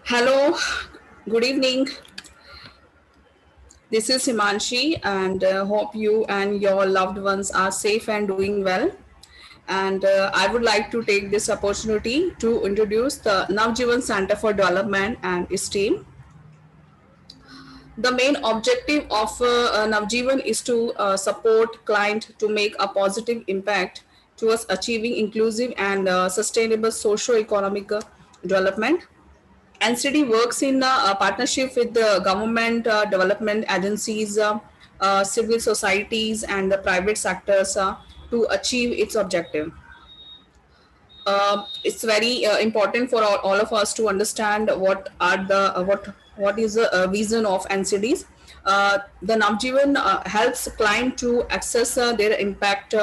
Hello, good evening. This is Himanshi, and hope you and your loved ones are safe and doing well. And I would like to take this opportunity to introduce the Navjivan Center for Development and STEAM. The main objective of Navjivan is to support client to make a positive impact towards achieving inclusive and sustainable socio-economic development. NCD works in partnership with the government, development agencies, civil societies, and the private sectors to achieve its objective. It's very important for all of us to understand what is the vision of NCDs. The Navjivan helps client to access their impact,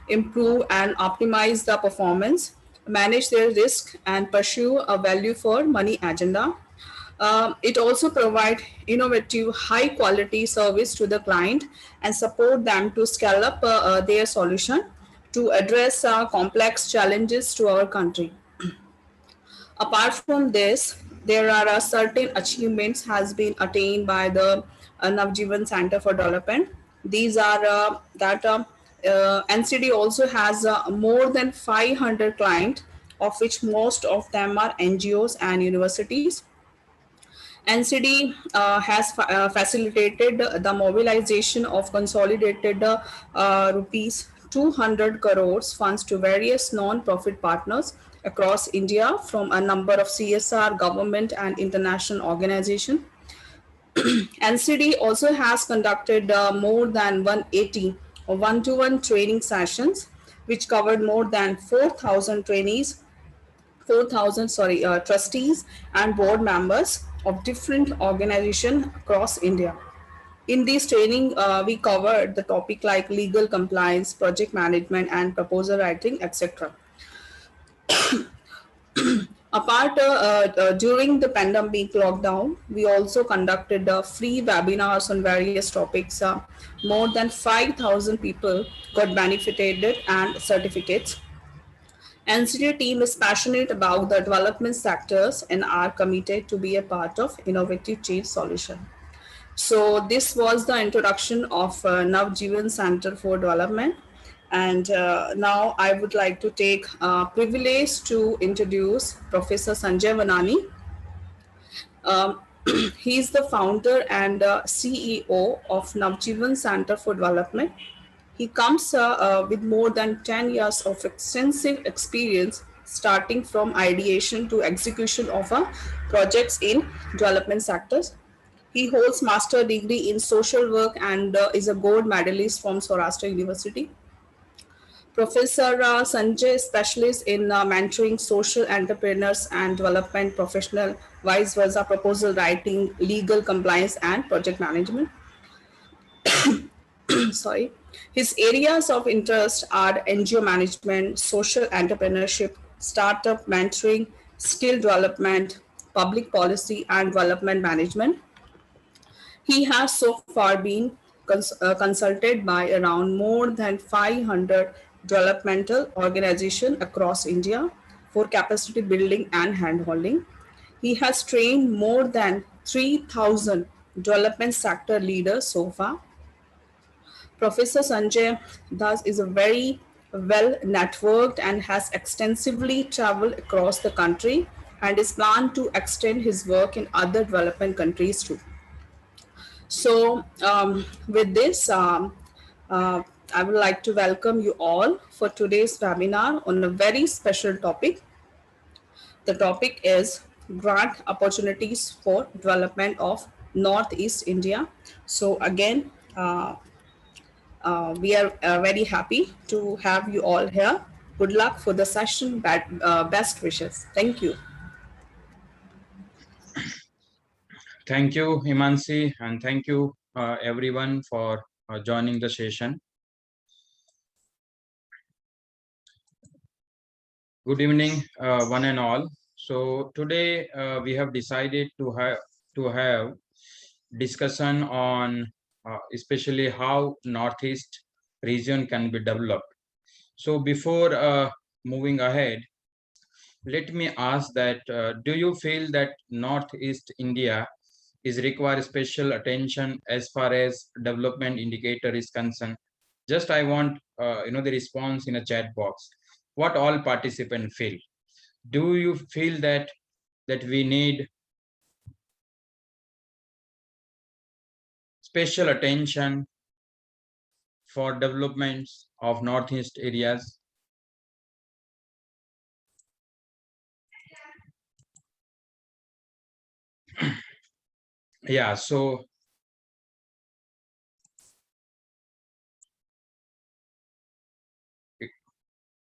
improve and optimize the performance, manage their risk, and pursue a value for money agenda. It also provides innovative, high quality service to the client and support them to scale up their solution to address complex challenges to our country. Apart from this, there are certain achievements has been attained by the Navjivan Center for Development. These are that NCD also has more than 500 clients, of which most of them are NGOs and universities. NCD has facilitated the mobilization of consolidated rupees 200 crores funds to various non-profit partners across India from a number of CSR, government, and international organizations. NCD also has conducted more than 180 one-to-one training sessions, which covered more than 4,000 trainees 4,000 trustees and board members of different organizations across India. In this training, we covered the topic like legal compliance, project management, and proposal writing, etc. During the pandemic lockdown, we also conducted free webinars on various topics. More than 5,000 people got benefited and certificates. NCT team is passionate about the development sectors and are committed to be a part of innovative change solution. So this was the introduction of Navjivan Center for Development. And now I would like to take privilege to introduce Professor Sanjay Vanani. Um, he is the founder and CEO of Navjivan Center for Development. He comes with more than 10 years of extensive experience, starting from ideation to execution of projects in development sectors. He holds master degree in social work and is a gold medalist from Saurashtra University. Professor Sanjay, specialist in mentoring social entrepreneurs and development professional, vice versa, proposal writing, legal compliance, and project management. Sorry. His areas of interest are NGO management, social entrepreneurship, startup mentoring, skill development, public policy, and development management. He has so far been consulted by around more than 500 developmental organizations across India for capacity building and handholding. He has trained more than 3,000 development sector leaders so far. Professor Sanjay thus is a very well networked and has extensively traveled across the country and is planned to extend his work in other development countries too. So, with this, I would like to welcome you all for today's webinar on a very special topic. The topic is grant opportunities for development of Northeast India. So, again, we are very happy to have you all here. Good luck for the session. Best wishes. Thank you. Thank you, Himanshi, and thank you everyone for joining the session. Good evening, one and all. So today we have decided to have discussion on especially how Northeast region can be developed. So before moving ahead, let me ask that, do you feel that Northeast India is require special attention as far as development indicator is concerned? Just I want the response in a chat box. What all participants feel? Do you feel that we need special attention for developments of Northeast areas? Yeah, so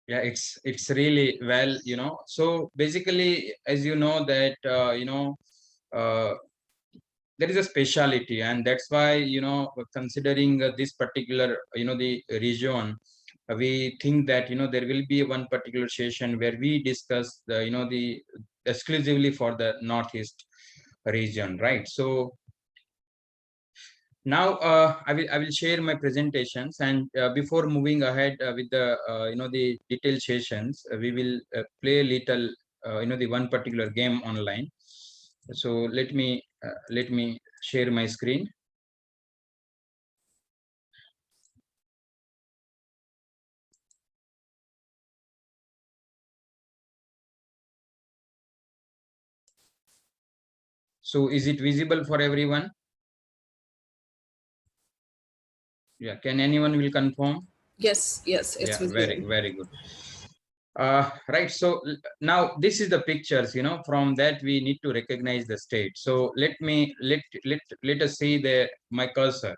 yeah, it's really well, so basically, as you know that uh, there is a speciality, and that's why, considering this particular, the region, we think that, there will be one particular session where we discuss the, the exclusively for the Northeast region, right? So now, I will share my presentations, and before moving ahead with the the detailed sessions, we will play a little the one particular game online. So let me share my screen. So is it visible for everyone? Yeah, can anyone will confirm? Yes, yes, it's Yeah, very visible. very good. Right, so now this is the pictures, from that we need to recognize the state. So let us see the my cursor.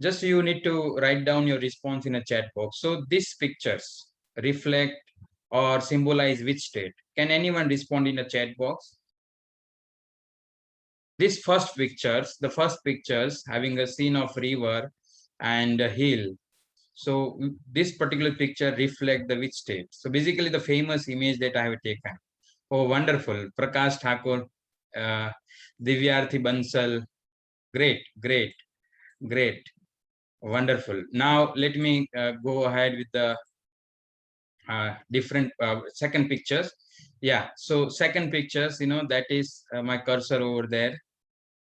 Just you need to write down your response in a chat box. So these pictures reflect or symbolize which state? Can anyone respond in a chat box? These the first pictures having a scene of river and a hill. So this particular picture reflect the which state? So basically the famous image that I have taken. Oh, wonderful. Prakash Thakur, uh, Divyarthi Bansal. Great, great, great. Wonderful. Now let me go ahead with the different second pictures. Yeah, so second pictures, that is my cursor over there.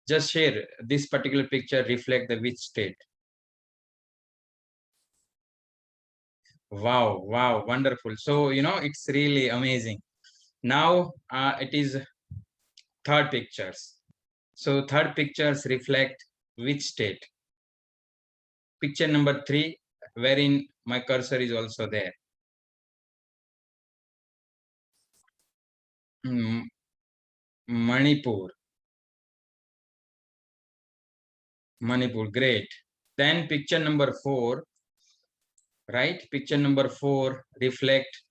Just share this particular picture reflect the which state? Wow, wow, wonderful. So, it's really amazing. Now it is third pictures. So third pictures reflect which state? Picture number 3, wherein my cursor is also there. Mm, Manipur. Manipur, great. Then picture number 4, right? Picture number 4 reflect.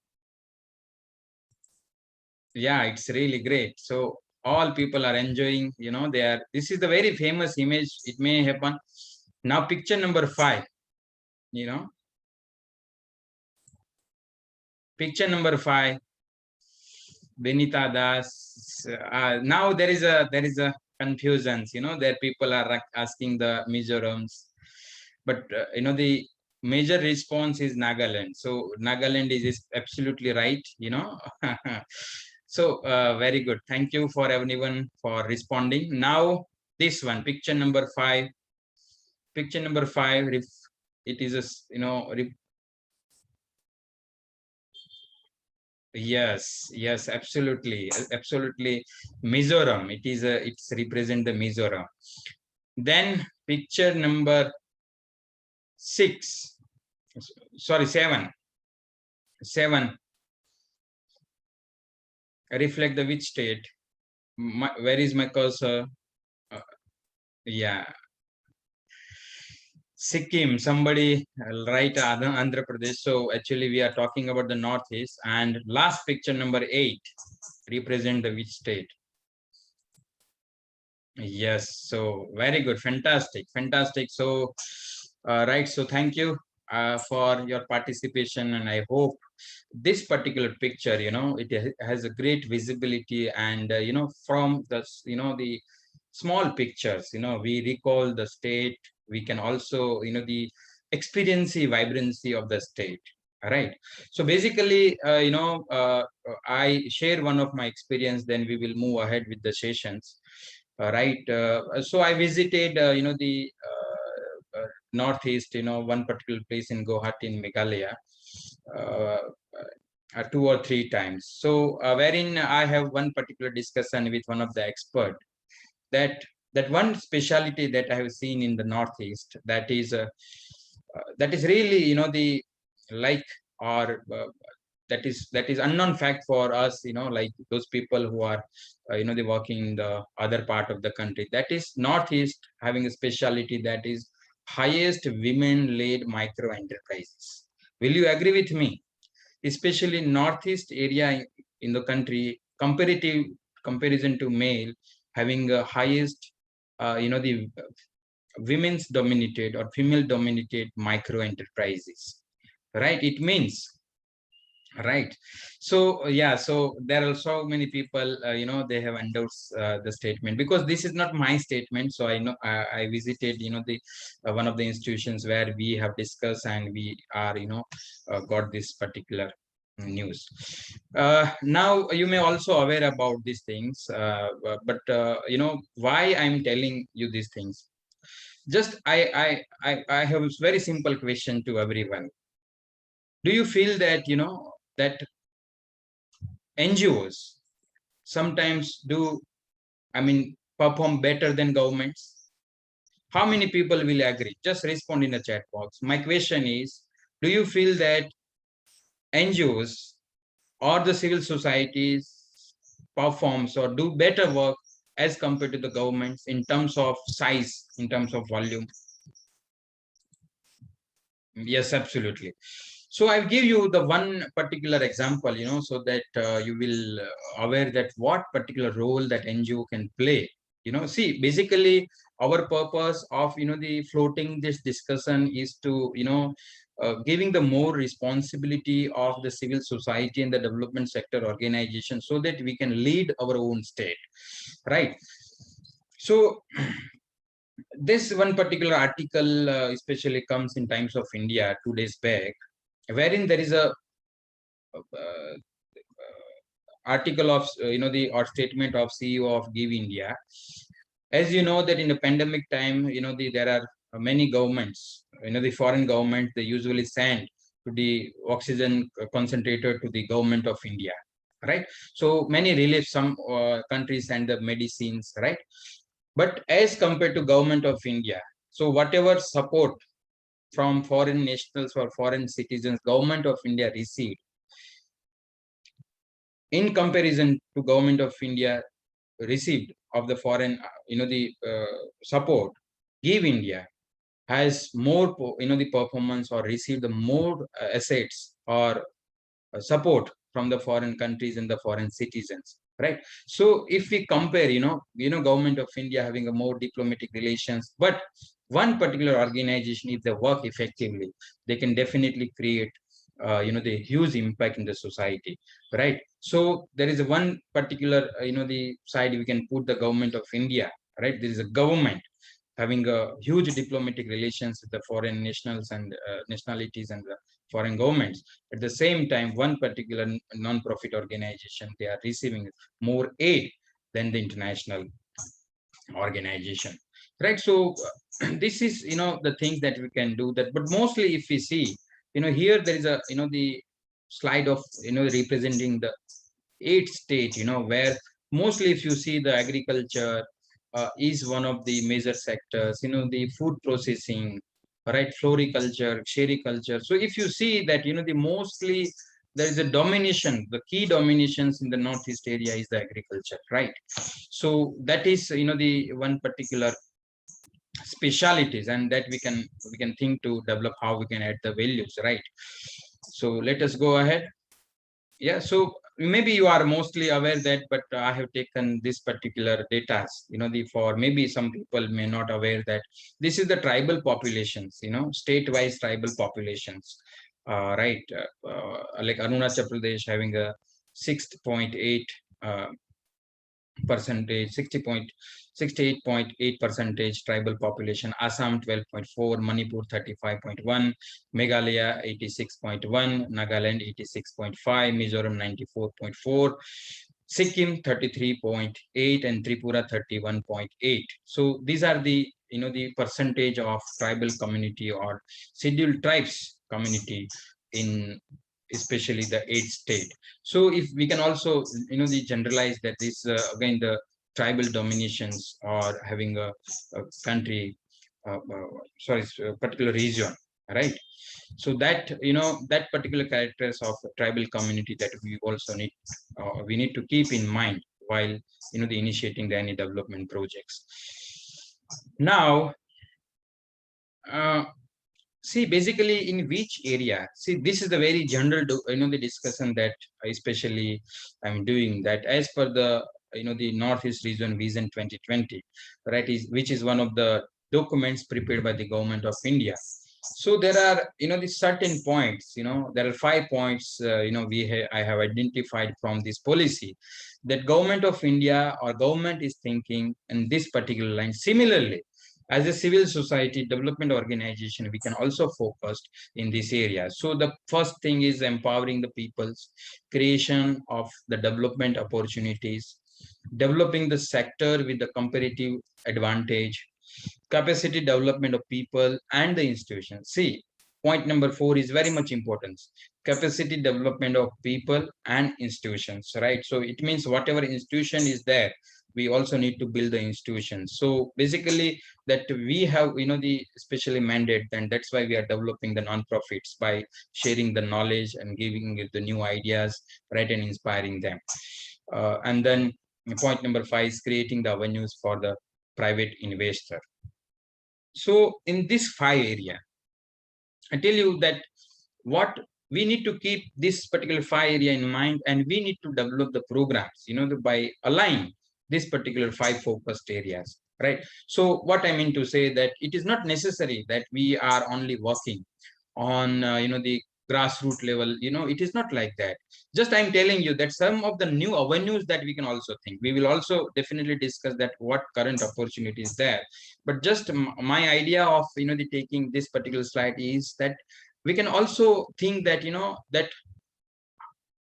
Yeah, it's really great. So all people are enjoying, this is the very famous image. It may happen. Now picture number 5, you know, picture number 5, Benita Das. Now there is a confusions. There people are asking the Mizorams, but the major response is Nagaland. So Nagaland is absolutely right. So very good. Thank you for everyone for responding. Now this one, picture number 5. Picture number 5. It is yes, yes, absolutely, absolutely. Mizoram. It's represent the Mizoram. Then picture number 6. Sorry, 7. 7 reflect the which state? Where is my cursor? Uh, yeah, Sikkim. Somebody write Andhra Pradesh. So actually, we are talking about the Northeast. And last picture number 8 represent the which state? Yes, so very good, fantastic, fantastic. So, right, so thank you for your participation, and I hope this particular picture, it has a great visibility, and from the the small pictures, we recall the state. We can also the experience vibrancy of the state. right? So basically, I share one of my experience, then we will move ahead with the sessions. Right. So I visited, the northeast, one particular place in Guwahati in Meghalaya, uh, 2 or 3 times. So wherein I have one particular discussion with one of the expert, that one speciality that I have seen in the northeast, that is really, the like, or that is unknown fact for us, like those people who are, they working in the other part of the country. That is northeast having a specialty, that is highest women led micro enterprises. Will you agree with me? Especially northeast area in the country, comparative comparison to male, having a highest, the women's dominated or female dominated micro enterprises, right? It means, right? So yeah, so there are so many people, they have endorsed the statement, because this is not my statement. So I know, I visited, the one of the institutions where we have discussed, and we are, got this particular news. Now you may also aware about these things, but why I'm telling you these things. Just I have a very simple question to everyone. Do you feel that, that NGOs sometimes do, I mean, perform better than governments? How many people will agree? Just respond in the chat box. My question is, do you feel that NGOs or the civil societies performs or do better work as compared to the governments in terms of size, in terms of volume? Yes, absolutely. So I'll give you the one particular example, so that you will aware that what particular role that NGO can play. See, basically, our purpose of, the floating this discussion is to, giving the more responsibility of the civil society and the development sector organization, so that we can lead our own state, right? So this one particular article, especially comes in Times of India 2 days back, wherein there is a uh, article of, the or statement of CEO of Give India. As you know that in the pandemic time, there are many governments, the foreign government, they usually send to the oxygen concentrator to the government of India, right? So many relief, some countries send the medicines, right? But as compared to government of India, so whatever support from foreign nationals or foreign citizens government of India received, in comparison to government of India received of the foreign, the support, Give India has more, the performance, or received the more assets or support from the foreign countries and the foreign citizens, right? So if we compare, government of India having a more diplomatic relations, but one particular organization, if they work effectively, they can definitely create, the huge impact in the society, right? So there is one particular, the side we can put the government of India, right? There is a government having a huge diplomatic relations with the foreign nationals and nationalities and the foreign governments. At the same time, one particular non-profit organization, they are receiving more aid than the international organization, right? So this is, the things that we can do that. But mostly if we see, here there is a, the slide of, representing the 8 state, where mostly if you see the agriculture is one of the major sectors, the food processing, right? Floriculture, sericulture. So if you see that, the mostly there is a domination, the key dominations in the northeast area is the agriculture, right? So that is, the one particular specialities, and that we can think to develop how we can add the values, right? So let us go ahead. Yeah, so maybe you are mostly aware that, but I have taken this particular data, the for maybe some people may not aware that this is the tribal populations, state-wise tribal populations, right? Like Arunachal Pradesh having a 6.8 percentage, 68.8 percentage tribal population, Assam 12.4, Manipur 35.1, Meghalaya 86.1, Nagaland 86.5, Mizoram 94.4, Sikkim 33.8, and Tripura 31.8. So these are the the percentage of tribal community or scheduled tribes community in especially the 8th state. So if we can also the generalize that this again the tribal dominations or having a country sorry particular region, right? So that that particular characters of a tribal community that we also need we need to keep in mind while the initiating the any development projects. Now uh, see, basically, in which area? See, this is the very general, the discussion that especially I'm doing that as per the, the Northeast Region Vision 2020, right, is which is one of the documents prepared by the government of India. So there are, the certain points, there are 5 points, I have identified from this policy that government of India or government is thinking in this particular line. Similarly, as a civil society development organization, we can also focus in this area. So the first thing is empowering the people's creation of the development opportunities, developing the sector with the comparative advantage, capacity development of people and the institutions. See, point number 4 is very much important. Capacity development of people and institutions, right? So it means whatever institution is there, we also need to build the institutions. So basically that we have, the especially mandate, and that's why we are developing the non-profits by sharing the knowledge and giving it the new ideas, right, and inspiring them. And then point number 5 is creating the avenues for the private investor. So in this 5 area, I tell you that what we need to keep this particular 5 area in mind, and we need to develop the programs, by aligning this particular 5 focused areas, right? So what I mean to say that it is not necessary that we are only working on the grassroots level. It is not like that. Just I'm telling you that some of the new avenues that we can also think, we will also definitely discuss that what current opportunity is there. But just my idea of the taking this particular slide is that we can also think that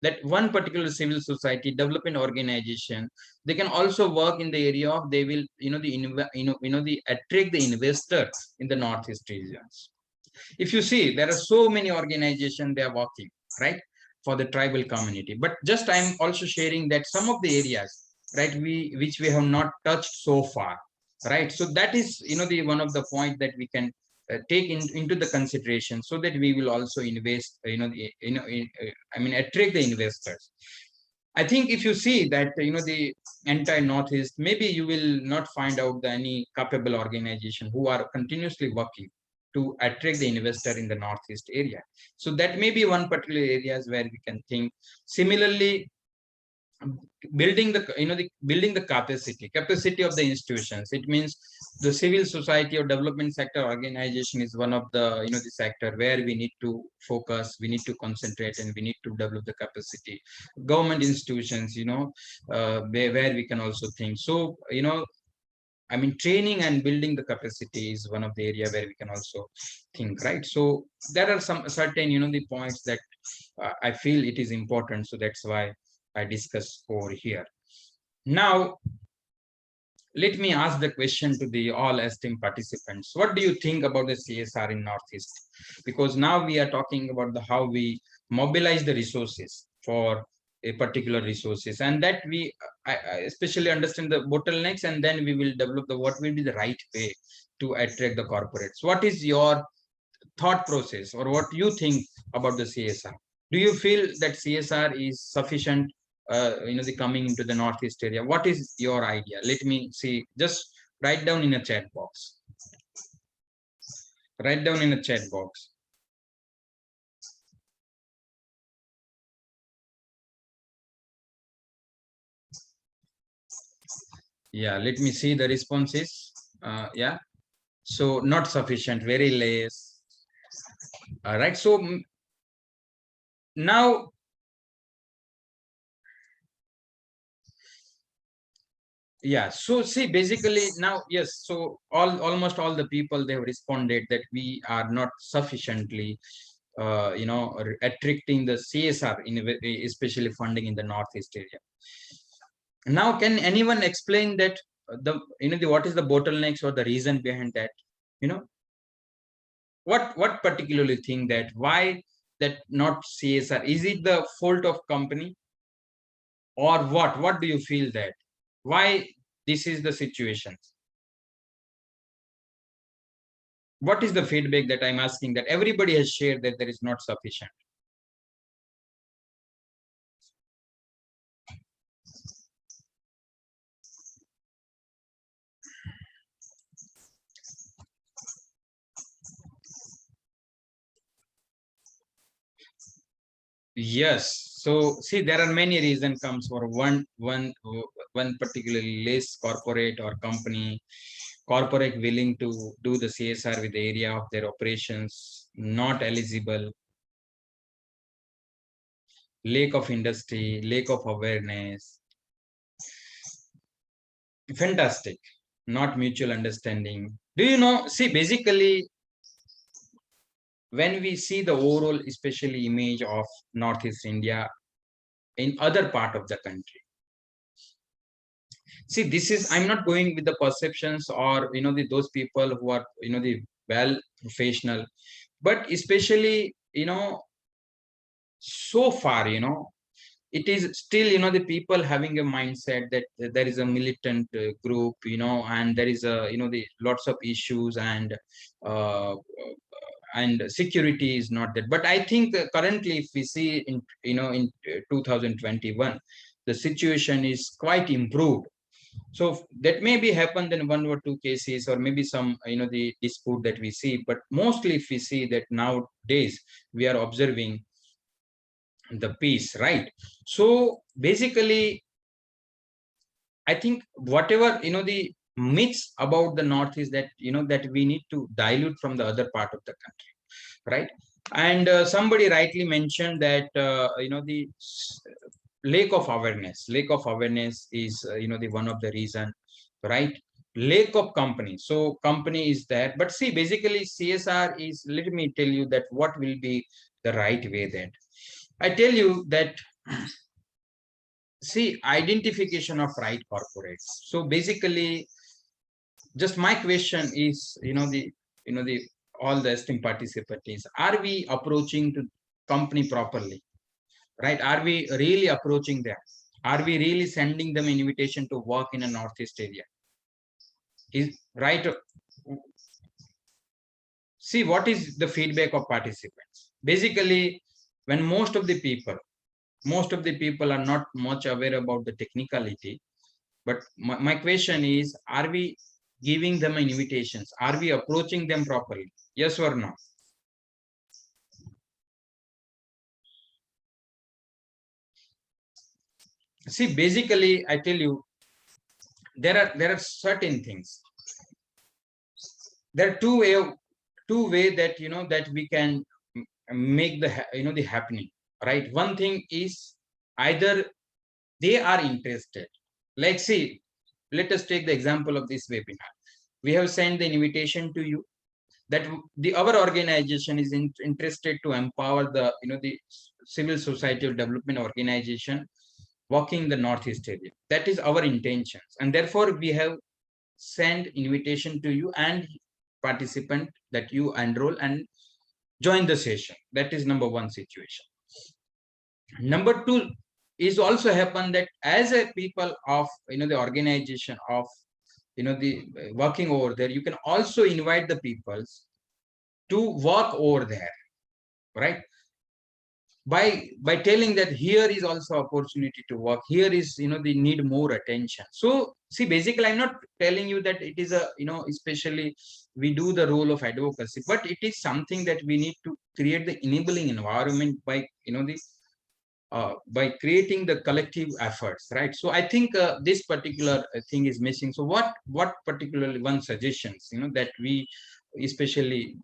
that one particular civil society development organization, they can also work in the area of they will the attract the investor in the Northeast regions. If you see, there are so many organizations they are working, right, for the tribal community. But just I'm also sharing that some of the areas, right, which we have not touched so far, right? So that is the one of the point that we can take into the consideration, so that we will also invest, I mean attract the investors. I think if you see that the entire Northeast, maybe you will not find out any capable organization who are continuously working to attract the investor in the Northeast area. So that may be one particular areas where we can think. Similarly, building the building the capacity of the institutions. It means the civil society or development sector organization is one of the the sector where we need to focus, we need to concentrate, and we need to develop the capacity. Government institutions, where we can also think. So I mean, training and building the capacity is one of the area where we can also think, right? So there are some certain, the points that I feel it is important. So that's why I discuss over here. Now, let me ask the question to the all esteemed participants. What do you think about the CSR in Northeast? Because now we are talking about the how we mobilize the resources for a particular resources, and that we I especially understand the bottlenecks, and then we will develop the what will be the right way to attract the corporates. What is your thought process, or what you think about the CSR? Do you feel that CSR is sufficient, the coming into the Northeast area? What is your idea? Let me see. Just write down in a chat box. Write down in a chat box. Yeah, let me see the responses. Yeah. So not sufficient, very less. All right. So now Yeah, so see, basically now, yes, so almost all the people, they have responded that we are not sufficiently attracting the CSR in especially funding in the northeast area. Now, can anyone explain that what is the bottlenecks or the reason behind that? You know, what particularly think that why that not CSR? Is it the fault of company, or what do you feel that why this is the situation? What is the feedback that I'm asking, that everybody has shared that there is not sufficient? Yes, so see, there are many reasons comes for one particularly less corporate or company corporate willing to do the CSR with the area of their operations, not eligible, lack of industry, lack of awareness. Fantastic. Not mutual understanding. Do you know? See, basically, when we see the overall, especially image of Northeast India in other part of the country, see, this is, I'm not going with the perceptions or those people who are the well professional, but especially so far it is still the people having a mindset that there is a militant group, and there is a the lots of issues, and security is not that. But I think currently, if we see in in 2021, the situation is quite improved. So that may be happened in one or two cases, or maybe some the dispute that we see, but mostly if we see that nowadays we are observing the peace, right? So basically, I think whatever the myths about the north is that that we need to dilute from the other part of the country, right? And somebody rightly mentioned that the lack of awareness is the one of the reason, right? Lack of company, so company is there, but see, basically CSR is, let me tell you that what will be the right way. That I tell you that, see, identification of right corporates. So basically, just my question is, the all the esteemed participants, are we approaching to company properly, right? Are we really approaching them? Are we really sending them an invitation to work in a northeast area? Is right? See, what is the feedback of participants? Basically, when most of the people are not much aware about the technicality. But my question is, are we giving them invitations? Are we approaching them properly? Yes or no? See, basically, I tell you, there are certain things. There are two way that that we can make the the happening, right? One thing is, either they are interested. Like, see, let us take the example of this webinar. We have sent the invitation to you, that our organization is interested to empower the the civil society or development organization working in the northeast area. That is our intentions, and therefore we have sent invitation to you and participant, that you enroll and join the session. That is number one situation. Number two is also happen that as a people of the organization of the working over there, you can also invite the peoples to work over there, right? By telling that here is also opportunity to work, here is they need more attention. So see, basically, I'm not telling you that it is a especially we do the role of advocacy, but it is something that we need to create the enabling environment by by creating the collective efforts, right? So I think this particular thing is missing. So what particularly one suggestions that we especially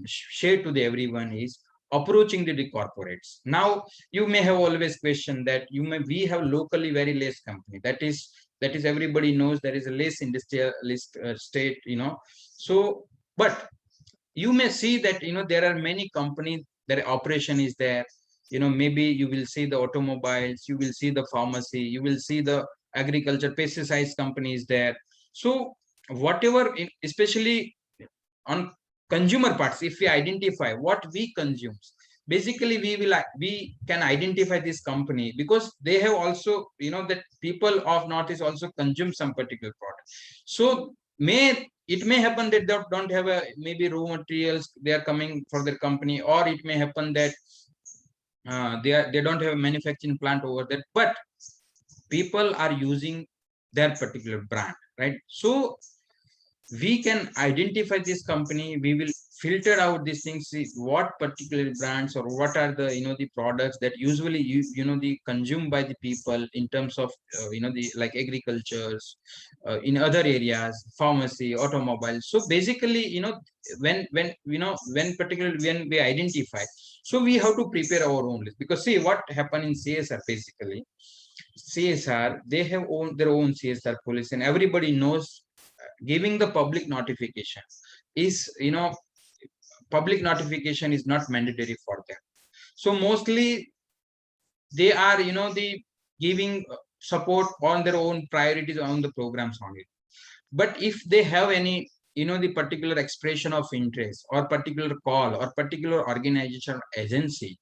share to the everyone is approaching the corporates. Now, you may have always questioned that we have locally very less company, that is that is everybody knows there is a less industrialist state, so but you may see that there are many companies, their operation is there, maybe you will see the automobiles, you will see the pharmacy, you will see the agriculture pesticides companies there. So whatever especially on consumer parts, if we identify what we consume, basically we can identify this company, because they have also that people of northeast also consume some particular product. So it may happen that they don't have a maybe raw materials, they are coming for their company, or it may happen that they don't have a manufacturing plant over there, but people are using their particular brand, right? So we can identify this company, we will filter out these things, see what particular brands or what are the the products that usually the consumed by the people in terms of the like agricultures, in other areas, pharmacy, automobile. So basically when particularly when we identify, so we have to prepare our own list, because see what happened in CSR. Basically CSR, they have their own CSR policy, and everybody knows giving the public notification is public notification is not mandatory for them. So mostly they are the giving support on their own priorities on the programs on it. But if they have any the particular expression of interest or particular call or particular organization or agency,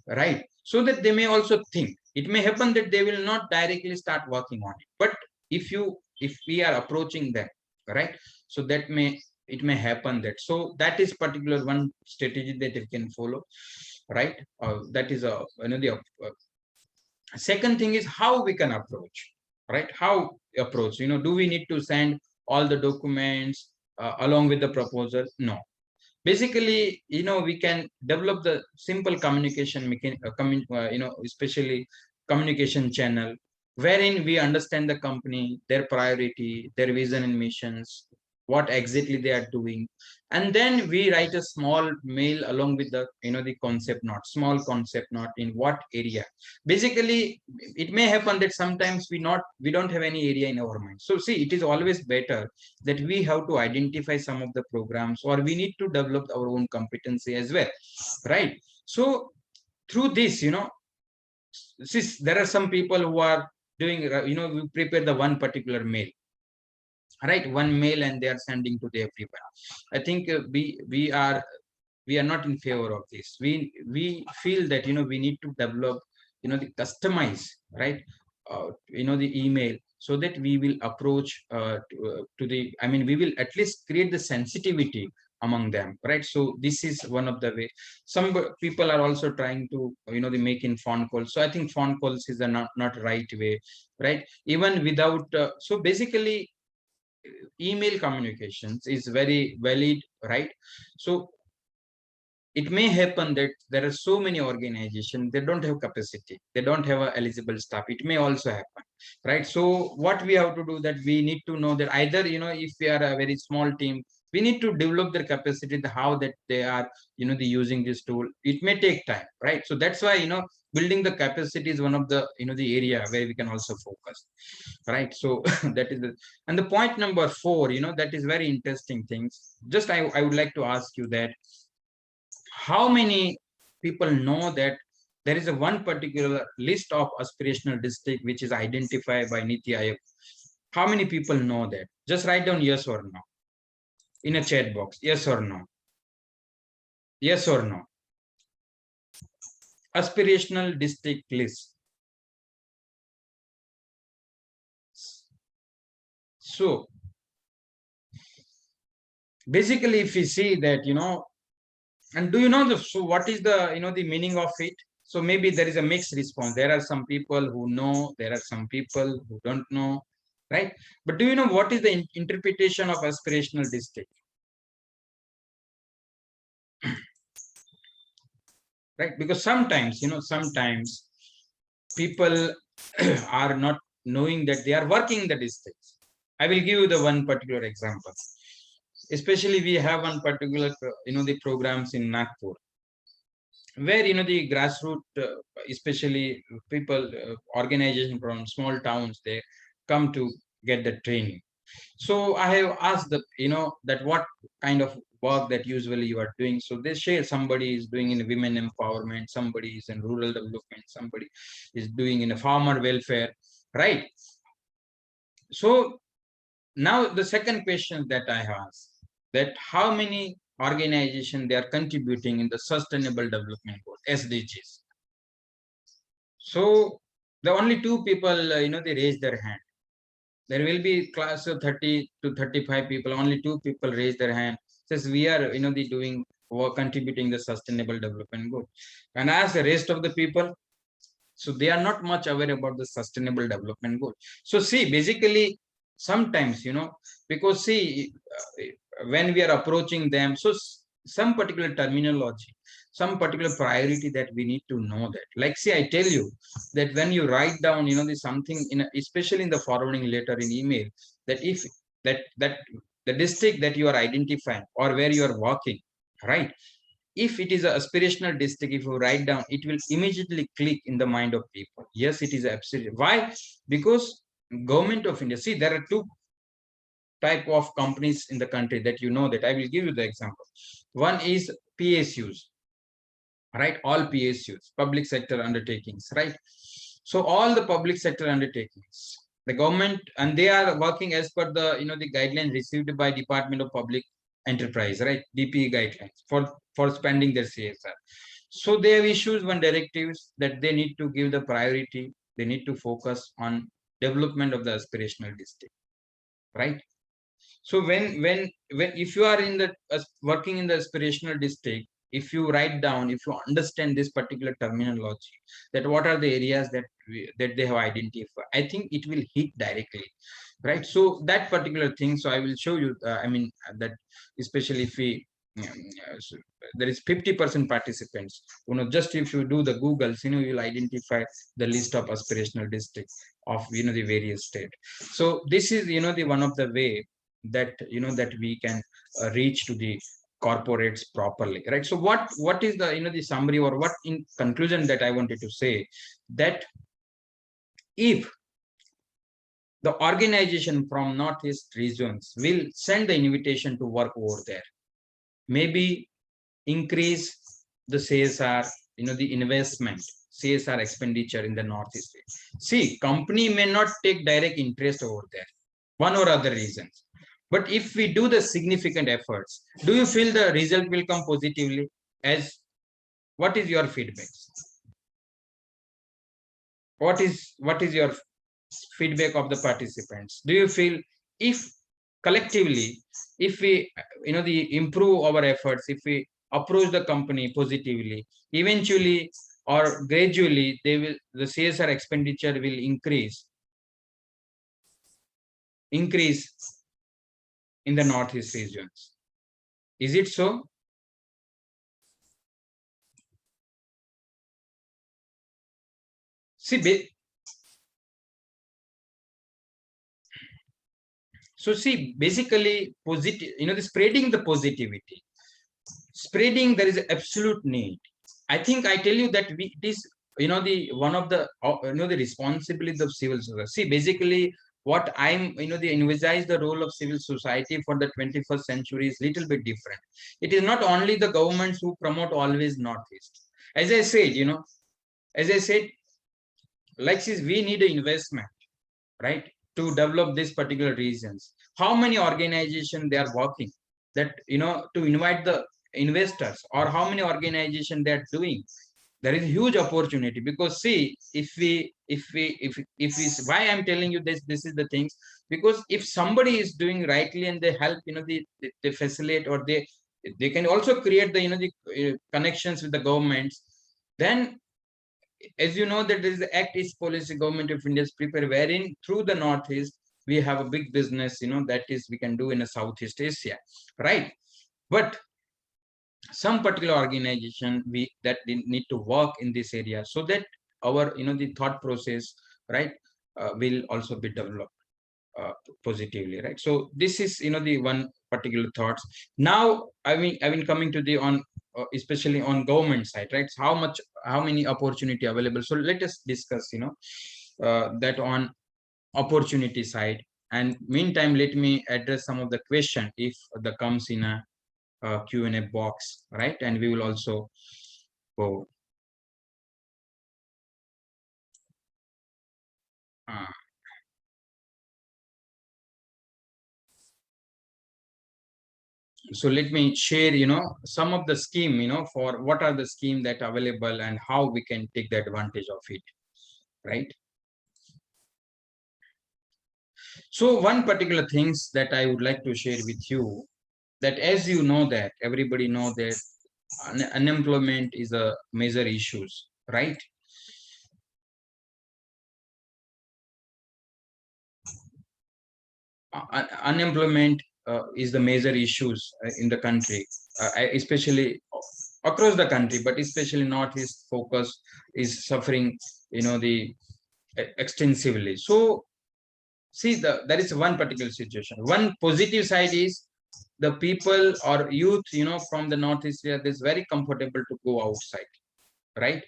right, so that they may also think, it may happen that they will not directly start working on it, but if we are approaching them, right, so that may it may happen that, so that is particular one strategy that you can follow, right. That is a the second thing is how we can approach, right, how approach, do we need to send all the documents along with the proposal? No. Basically we can develop the simple communication especially communication channel, wherein we understand the company, their priority, their vision and missions, what exactly they are doing, and then we write a small mail along with the the concept note, small concept note in what area. Basically it may happen that sometimes we don't have any area in our mind. So see, it is always better that we have to identify some of the programs, or we need to develop our own competency as well, right. So through this since there are some people who are doing we prepare the one particular mail, right, one mail, and they are sending to the everyone. I think we are not in favor of this. We feel that we need to develop the customize, right, the email, so that we will approach to the, I mean, we will at least create the sensitivity among them, right. So this is one of the way. Some people are also trying to they make in phone calls. So I think phone calls is the not right way, right, even without so basically email communications is very valid, right. So it may happen that there are so many organizations, they don't have capacity, they don't have a eligible staff, it may also happen, right. So what we have to do, that we need to know that either if we are a very small team, we need to develop their capacity, the how that they are the using this tool. It may take time, right. So that's why building the capacity is one of the the area where we can also focus, right. So that is the, and the point number 4, that is very interesting things. Just I would like to ask you that how many people know that there is a one particular list of aspirational district which is identified by Niti Aayog? How many people know that? Just write down yes or no in a chat box. Yes or no? Yes or no? Aspirational district list. So basically, if we see that, and do you know the, so what is the the meaning of it? So maybe there is a mixed response. There are some people who know, there are some people who don't know, right. But do you know what is the interpretation of aspirational district, right? Because sometimes sometimes people are not knowing that they are working the districts. I will give you the one particular example. Especially we have one particular the programs in Nagpur, where the grassroots especially people organization from small towns, they come to get the training. So I have asked the, that what kind of work that usually you are doing. So they share, somebody is doing in women empowerment, somebody is in rural development, somebody is doing in a farmer welfare, right? So now the second question that I ask, that how many organizations they are contributing in the sustainable development goal, SDGs. So the only two people, they raise their hand. There will be class of 30 to 35 people, only two people raise their hand, says we are, the doing work contributing the sustainable development goal. And as the rest of the people, so they are not much aware about the sustainable development goal. So see, basically, sometimes, because see, when we are approaching them, so some particular terminology, some particular priority that we need to know that. Like, see, I tell you that when you write down, there's something in, especially in the forwarding letter in email, that if that the district that you are identifying or where you are working, right? If it is an aspirational district, if you write down, it will immediately click in the mind of people. Yes, it is absolutely. Why? Because government of India, see, there are two type of companies in the country that that I will give you the example. One is PSUs, right? All PSUs, public sector undertakings, right? So all the public sector undertakings, the government, and they are working as per the the guidelines received by Department of Public Enterprise, right? DPE guidelines for spending their CSR. So they have issued one directives that they need to give the priority. They need to focus on development of the aspirational district, right? So when if you are in the working in the aspirational district, if you write down, if you understand this particular terminology, that what are the areas that that they have identified, I think it will hit directly, right? So that particular thing, so I will show you, I mean, that especially if we so there is 50% participants, just if you do the Googles, you will identify the list of aspirational districts of the various state. So this is the one of the way that that we can reach to the corporates properly, right? So what is the the summary, or what in conclusion that I wanted to say, that if the organization from northeast regions will send the invitation to work over there, maybe increase the CSR, the investment, CSR expenditure in the northeast. See, company may not take direct interest over there, one or other reasons, but if we do the significant efforts, do you feel the result will come positively? As what is your feedback? What is your feedback of the participants? Do you feel, if collectively, if we the improve our efforts, if we approach the company positively, eventually or gradually, the CSR expenditure will increase in the northeast regions? Is it so? See, so see, basically, positive, the spreading the positivity, spreading, there is absolute need. I think I tell you that it is the one of the the responsibility of civil society. See, basically, what I'm the envisage the role of civil society for the 21st century is little bit different. It is not only the governments who promote always northeast. As I said, as I said, like this, we need an investment, right, to develop these particular regions. How many organizations they are working, that to invite the investors, or how many organizations they are doing? There is huge opportunity, because see, if we why I'm telling you this is the things, because if somebody is doing rightly and they help, they facilitate, or they can also create the the connections with the governments, then, as you know, that there is the act is policy government of India is prepared, wherein through the northeast we have a big business, that is we can do in a Southeast Asia, right? But some particular organization we that need to work in this area, so that our the thought process, right, will also be developed positively, right? So this is the one particular thoughts. Now I mean coming to the on especially on government side, right? So how many opportunity available? So let us discuss that on opportunity side. And meantime, let me address some of the question if that comes in a Q&A box, right? And we will also go. Uh, so let me share, some of the scheme, for what are the scheme that available and how we can take the advantage of it, right? So one particular things that I would like to share with you, that as you know that everybody know that unemployment is a major issues, right? Unemployment is the major issues in the country, especially across the country, but especially northeast focus is suffering, the extensively. So see, there is one particular situation. One positive side is the people or youth, from the northeast area, is very comfortable to go outside, right?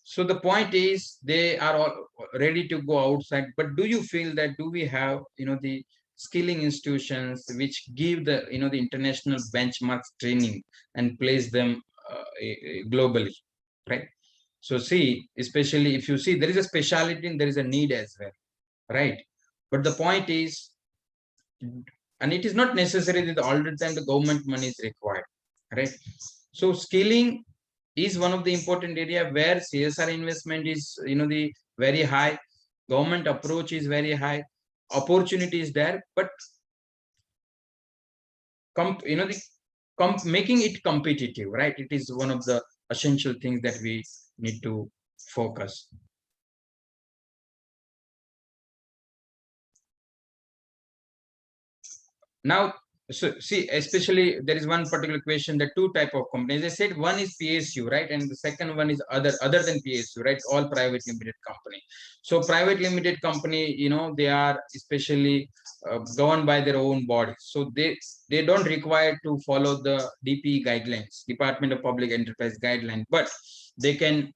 So the point is they are all ready to go outside, but do you feel that do we have, the skilling institutions which give the, the international benchmarks training and place them globally, right? So see, especially if you see there is a specialty and there is a need as well, right? But the point is, and it is not necessary that all the time the government money is required, right? So skilling is one of the important area where CSR investment is, the very high, government approach is very high, opportunity is there, but making it competitive, right? It is one of the essential things that we need to focus. Now, so see, especially there is one particular question, the two type of companies. I said one is PSU, right? And the second one is other than PSU, right? All private limited company. So private limited company, they are especially governed by their own bodies. So they don't require to follow the DP guidelines, Department of Public Enterprise guideline, but they can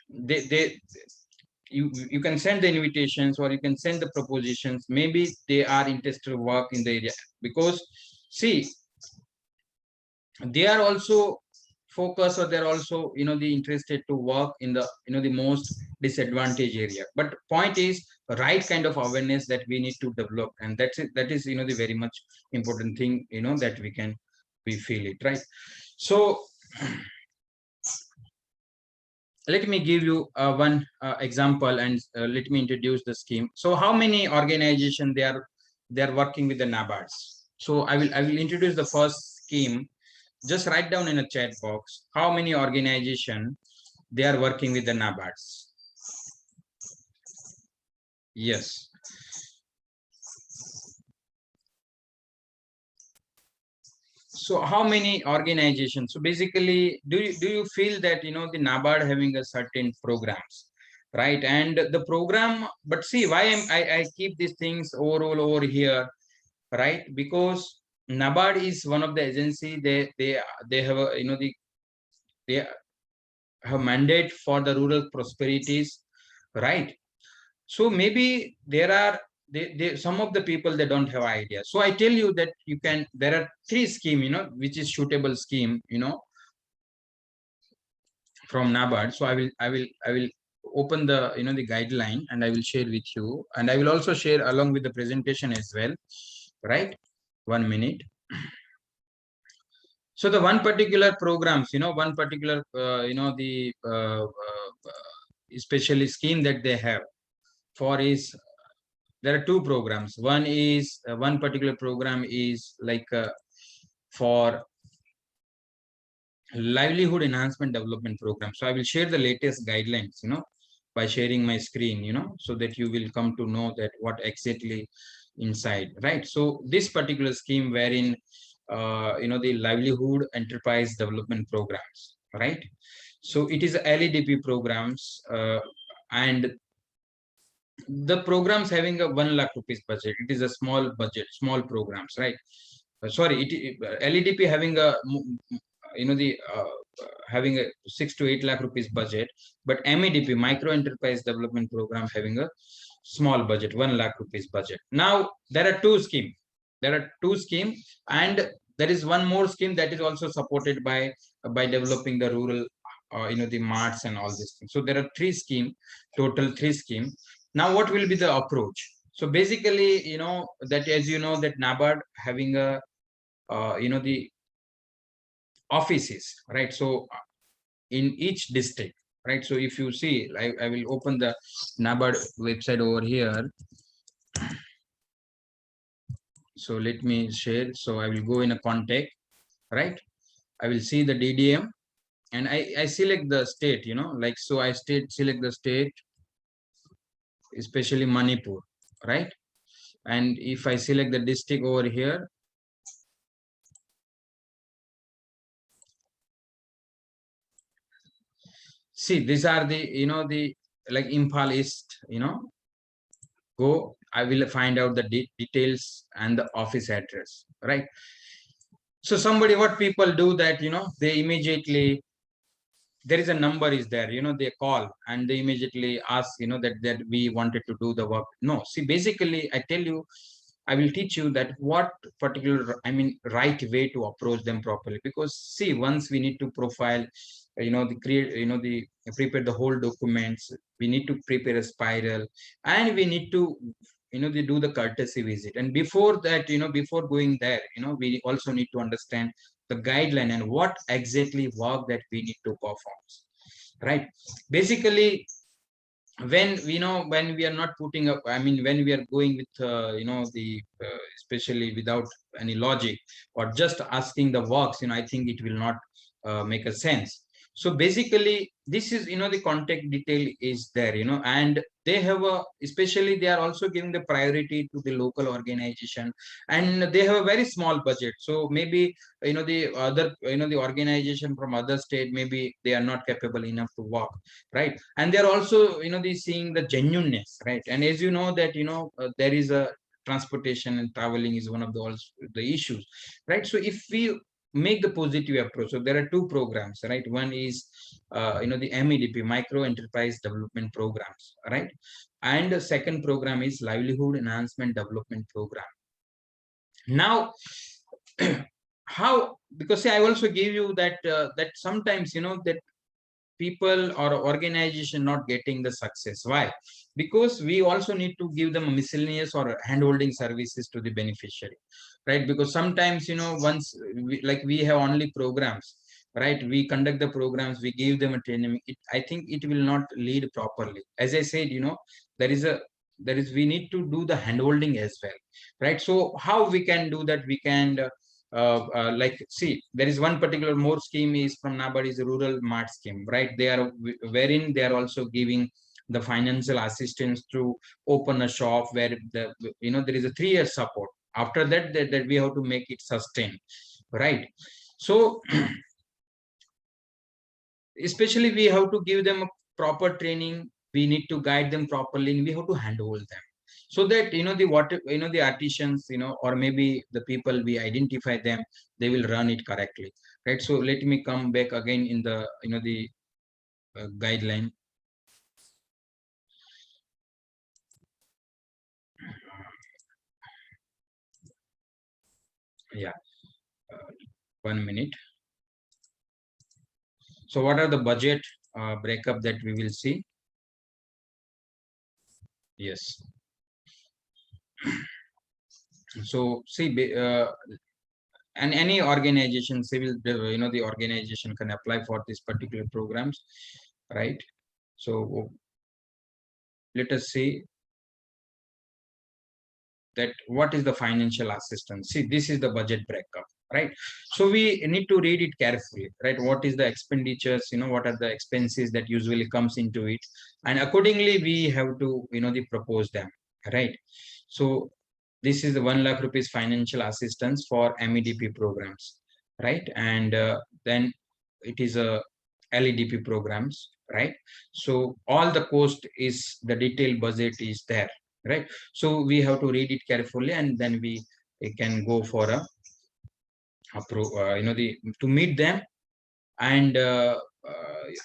they you can send the invitations or you can send the propositions. Maybe they are interested to work in the area, because see, they are also focused, or they're also, the interested to work in the, the most disadvantaged area. But point is right kind of awareness that we need to develop, and that's it, that is, the very much important thing, that we feel it, right? So let me give you one example, and let me introduce the scheme. So how many organization they are working with the NABARDs? So I will introduce the first scheme. Just write down in a chat box how many organization they are working with the NABARDs. Yes. So how many organizations? So basically, do you feel that, the NABARD having a certain programs, right? And the program, but see why I keep these things overall over here, right? Because NABARD is one of the agency, they have a, they have mandate for the rural prosperities, right? So maybe there are some of the people, they don't have idea. So I tell you that you can, there are three scheme, which is suitable scheme, from NABARD. So I will open the, the guideline, and I will share with you, and I will also share along with the presentation as well, right? 1 minute. So the one particular programs, one particular, the especially scheme that they have for is, there are two programs. One is one particular program is like for livelihood enhancement development program. So I will share the latest guidelines, by sharing my screen, so that you will come to know that what exactly inside, right? So this particular scheme wherein, the livelihood enterprise development programs, right? So it is LEDP programs, and the programs having a 1 lakh rupees budget. It is a small budget, small programs, right? Sorry, LEDP having a, the having a 6 to 8 lakh rupees budget, but MEDP, micro enterprise development program, having a small budget, 1 lakh rupees budget. Now there are two schemes. There are two schemes, and there is one more scheme that is also supported by developing the rural, the marts and all these things. So there are three scheme, total three scheme. Now what will be the approach? So basically, that as you know that NABARD having a the offices, right? So in each district, right? So if you see, I will open the NABARD website over here. So let me share. So I will go in a contact, right? I will see the DDM, and I select the state, like, so I select the state, especially Manipur, right? And if I select the district over here, see, these are the, the like Imphal East, go, I will find out the details and the office address, right? So somebody, what people do that, they immediately, there is a number is there, they call and they immediately ask, that we wanted to do the work. No, see, basically I tell you, I will teach you that what particular, I mean, right way to approach them properly. Because see, once we need to profile, the create, the prepare the whole documents, we need to prepare a spiral, and we need to, they do the courtesy visit. And before that, before going there, we also need to understand the guideline and what exactly work that we need to perform, right? Basically, when when we are not putting up, I mean, when we are going with the especially without any logic, or just asking the works, I think it will not make a sense. So basically, this is, the contact detail is there, and they have a, especially they are also giving the priority to the local organization, and they have a very small budget. So maybe, the other, the organization from other state, maybe they are not capable enough to work, right? And they're also, they seeing the genuineness, right? And as you know that, there is a transportation and traveling is one of the also the issues, right? So if we make the positive approach, so there are two programs, right? One is the MEDP, micro enterprise development programs, right? And the second program is livelihood enhancement development program. Now how, because see, I also gave you that that sometimes, that people or organization not getting the success. Why? Because we also need to give them a miscellaneous or hand-holding services to the beneficiary, right? Because sometimes, once like we have only programs, right? We conduct the programs, we give them a training, I think it will not lead properly. As I said, there is a, we need to do the hand-holding as well, right? So how we can do that? We can like, see, there is one particular more scheme is from NABARD, is a rural mart scheme, right? They are, wherein they are also giving the financial assistance to open a shop where the, there is a 3-year support. After that, that we have to make it sustain, right? So especially we have to give them a proper training, we need to guide them properly, and we have to handhold them, so that, the what, the artisans, or maybe the people, we identify them, they will run it correctly, right? So let me come back again in the, the guideline. Yeah, 1 minute. So what are the budget breakup that we will see? Yes. So see, and any organization, civil, the organization can apply for this particular programs, right? So let us see that what is the financial assistance. See, this is the budget breakup, right? So we need to read it carefully, right? What is the expenditures, what are the expenses that usually comes into it, and accordingly we have to, the propose them, right? So this is the 1 lakh rupees financial assistance for MEDP programs, right? And then it is a LEDP programs, right? So all the cost is, the detailed budget is there, right? So we have to read it carefully, and then we can go for a the to meet them, and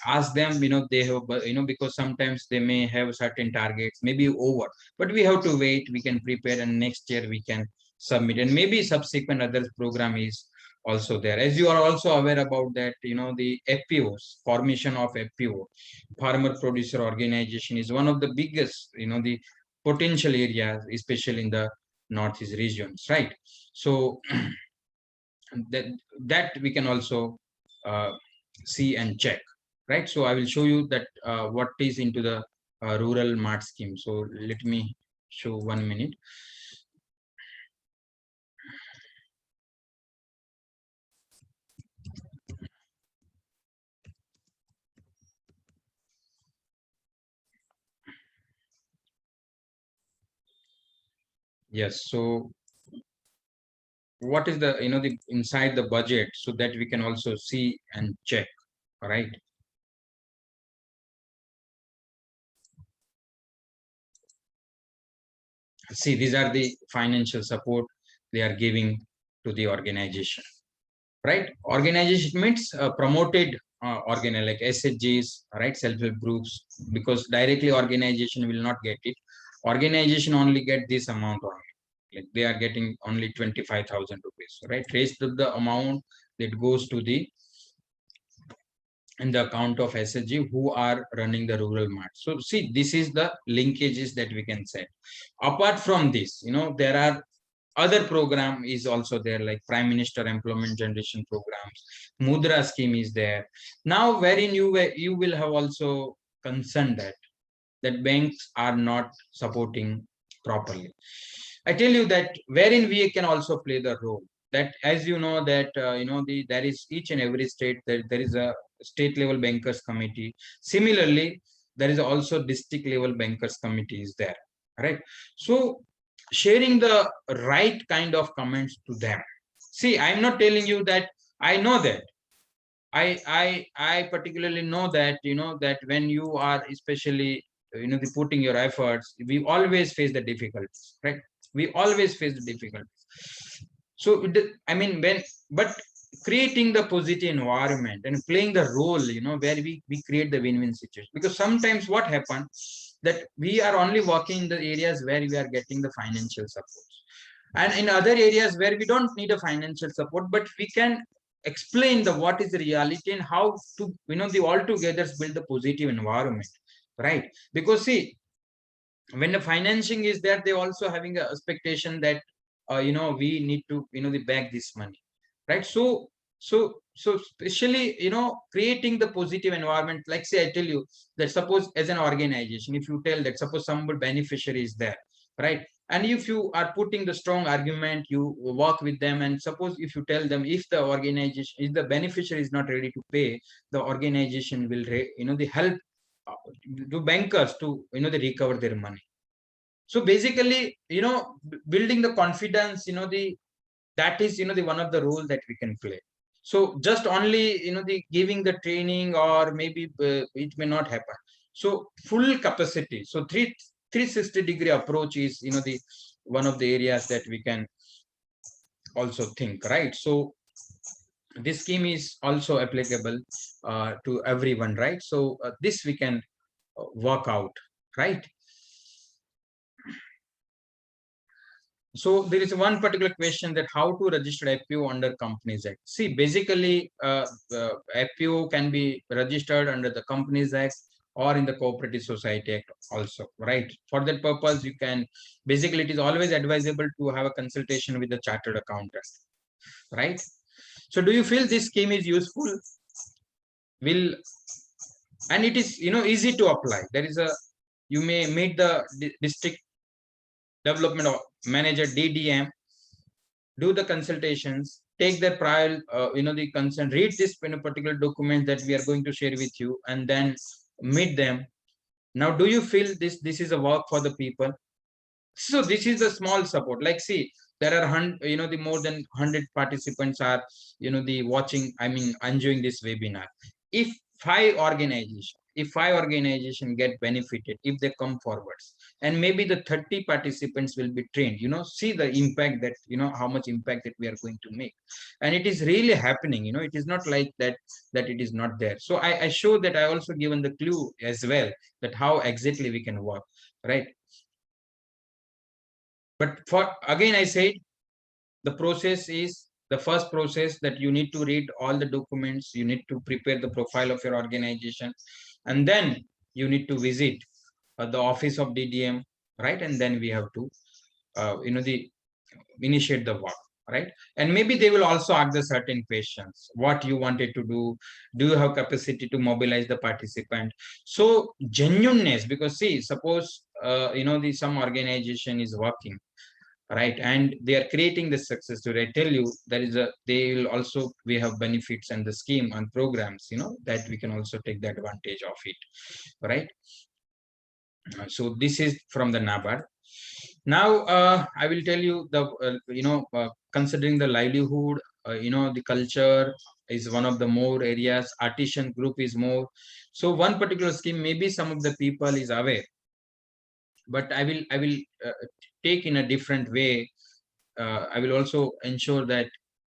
ask them, they have, because sometimes they may have certain targets, maybe over, but we have to wait, we can prepare, and next year we can submit, and maybe subsequent other program is also there. As you are also aware about that, the FPOs, formation of FPO, farmer producer organization, is one of the biggest, the potential areas, especially in the northeast regions, right? So that we can also uh, see and check, right? So I will show you that what is into the rural mart scheme. So let me show 1 minute. Yes, so what is the, the inside the budget, so that we can also see and check, all right? See, these are the financial support they are giving to the organization, right? Organization means promoted like SHGs, right? Self-help groups, because directly organization will not get it. Organization only get this amount only. Like they are getting only 25,000 rupees, right? Rest of the amount that goes to the in the account of SSG who are running the rural mart. So see, this is the linkages that we can set. Apart from this, there are other program is also there, like Prime Minister Employment Generation Programs, Mudra scheme is there. Now, wherein you will have also concerned that banks are not supporting properly. I tell you that wherein we can also play the role. That, as you know, that there is each and every state that there is a state level bankers committee. Similarly, there is also district level bankers committee is there, right? So sharing the right kind of comments to them. See, I'm not telling you that I know that. I particularly know that, that when you are especially, putting your efforts, we always face the difficulties, right? We always face the difficulties. So I mean, but creating the positive environment and playing the role, where we create the win-win situation. Because sometimes what happens that we are only working in the areas where we are getting the financial support, and in other areas where we don't need a financial support, but we can explain the what is the reality and how to, the all together build the positive environment, right? Because see, when the financing is there, they also having a expectation that we need to, the back this money, right? So especially, creating the positive environment, like say I tell you that suppose as an organization, if you tell that suppose some beneficiary is there, right? And if you are putting the strong argument, you work with them, and suppose if you tell them, if the organization, if the beneficiary is not ready to pay, the organization will the help uh, to bankers to, they recover their money. So basically, building the confidence, the that is, the one of the role that we can play. So just only, the giving the training, or maybe it may not happen. So full capacity. So 360-degree approach is, the one of the areas that we can also think, right? So this scheme is also applicable to everyone, right? So this we can work out, right? So there is one particular question, that how to register FPO under Companies Act. See, basically, FPO can be registered under the Companies Act or in the Cooperative Society Act also, right? For that purpose, you can, basically, it is always advisable to have a consultation with the chartered accountant, right? So do you feel this scheme is useful? Will, and it is, easy to apply. There is a, you may meet the district development manager, DDM, do the consultations, take the prior, the consent, read this particular document that we are going to share with you, and then meet them. Now, do you feel this is a work for the people? So this is the small support. Like, see, there are the more than 100 participants are, the watching, I mean, enjoying this webinar. If five organization get benefited if they come forwards, and maybe the 30 participants will be trained, see the impact that, how much impact that we are going to make. And it is really happening, it is not like that it is not there. So I show that I also given the clue as well, that how exactly we can work, right? But for again, I said, the process is the first process, that you need to read all the documents, you need to prepare the profile of your organization, and then you need to visit the office of DDM, right? And then we have to the initiate the work, right? And maybe they will also ask the certain questions, what you wanted to do you have capacity to mobilize the participant? So genuineness, because see, suppose the some organization is working, right, and they are creating the success story, I tell you, there is a they will also, we have benefits and the scheme and programs, that we can also take the advantage of it, right? So this is from the NABARD. Now I will tell you the considering the livelihood, the culture is one of the more areas, artisan group is more. So one particular scheme, maybe some of the people is aware, but I will take in a different way. I will also ensure that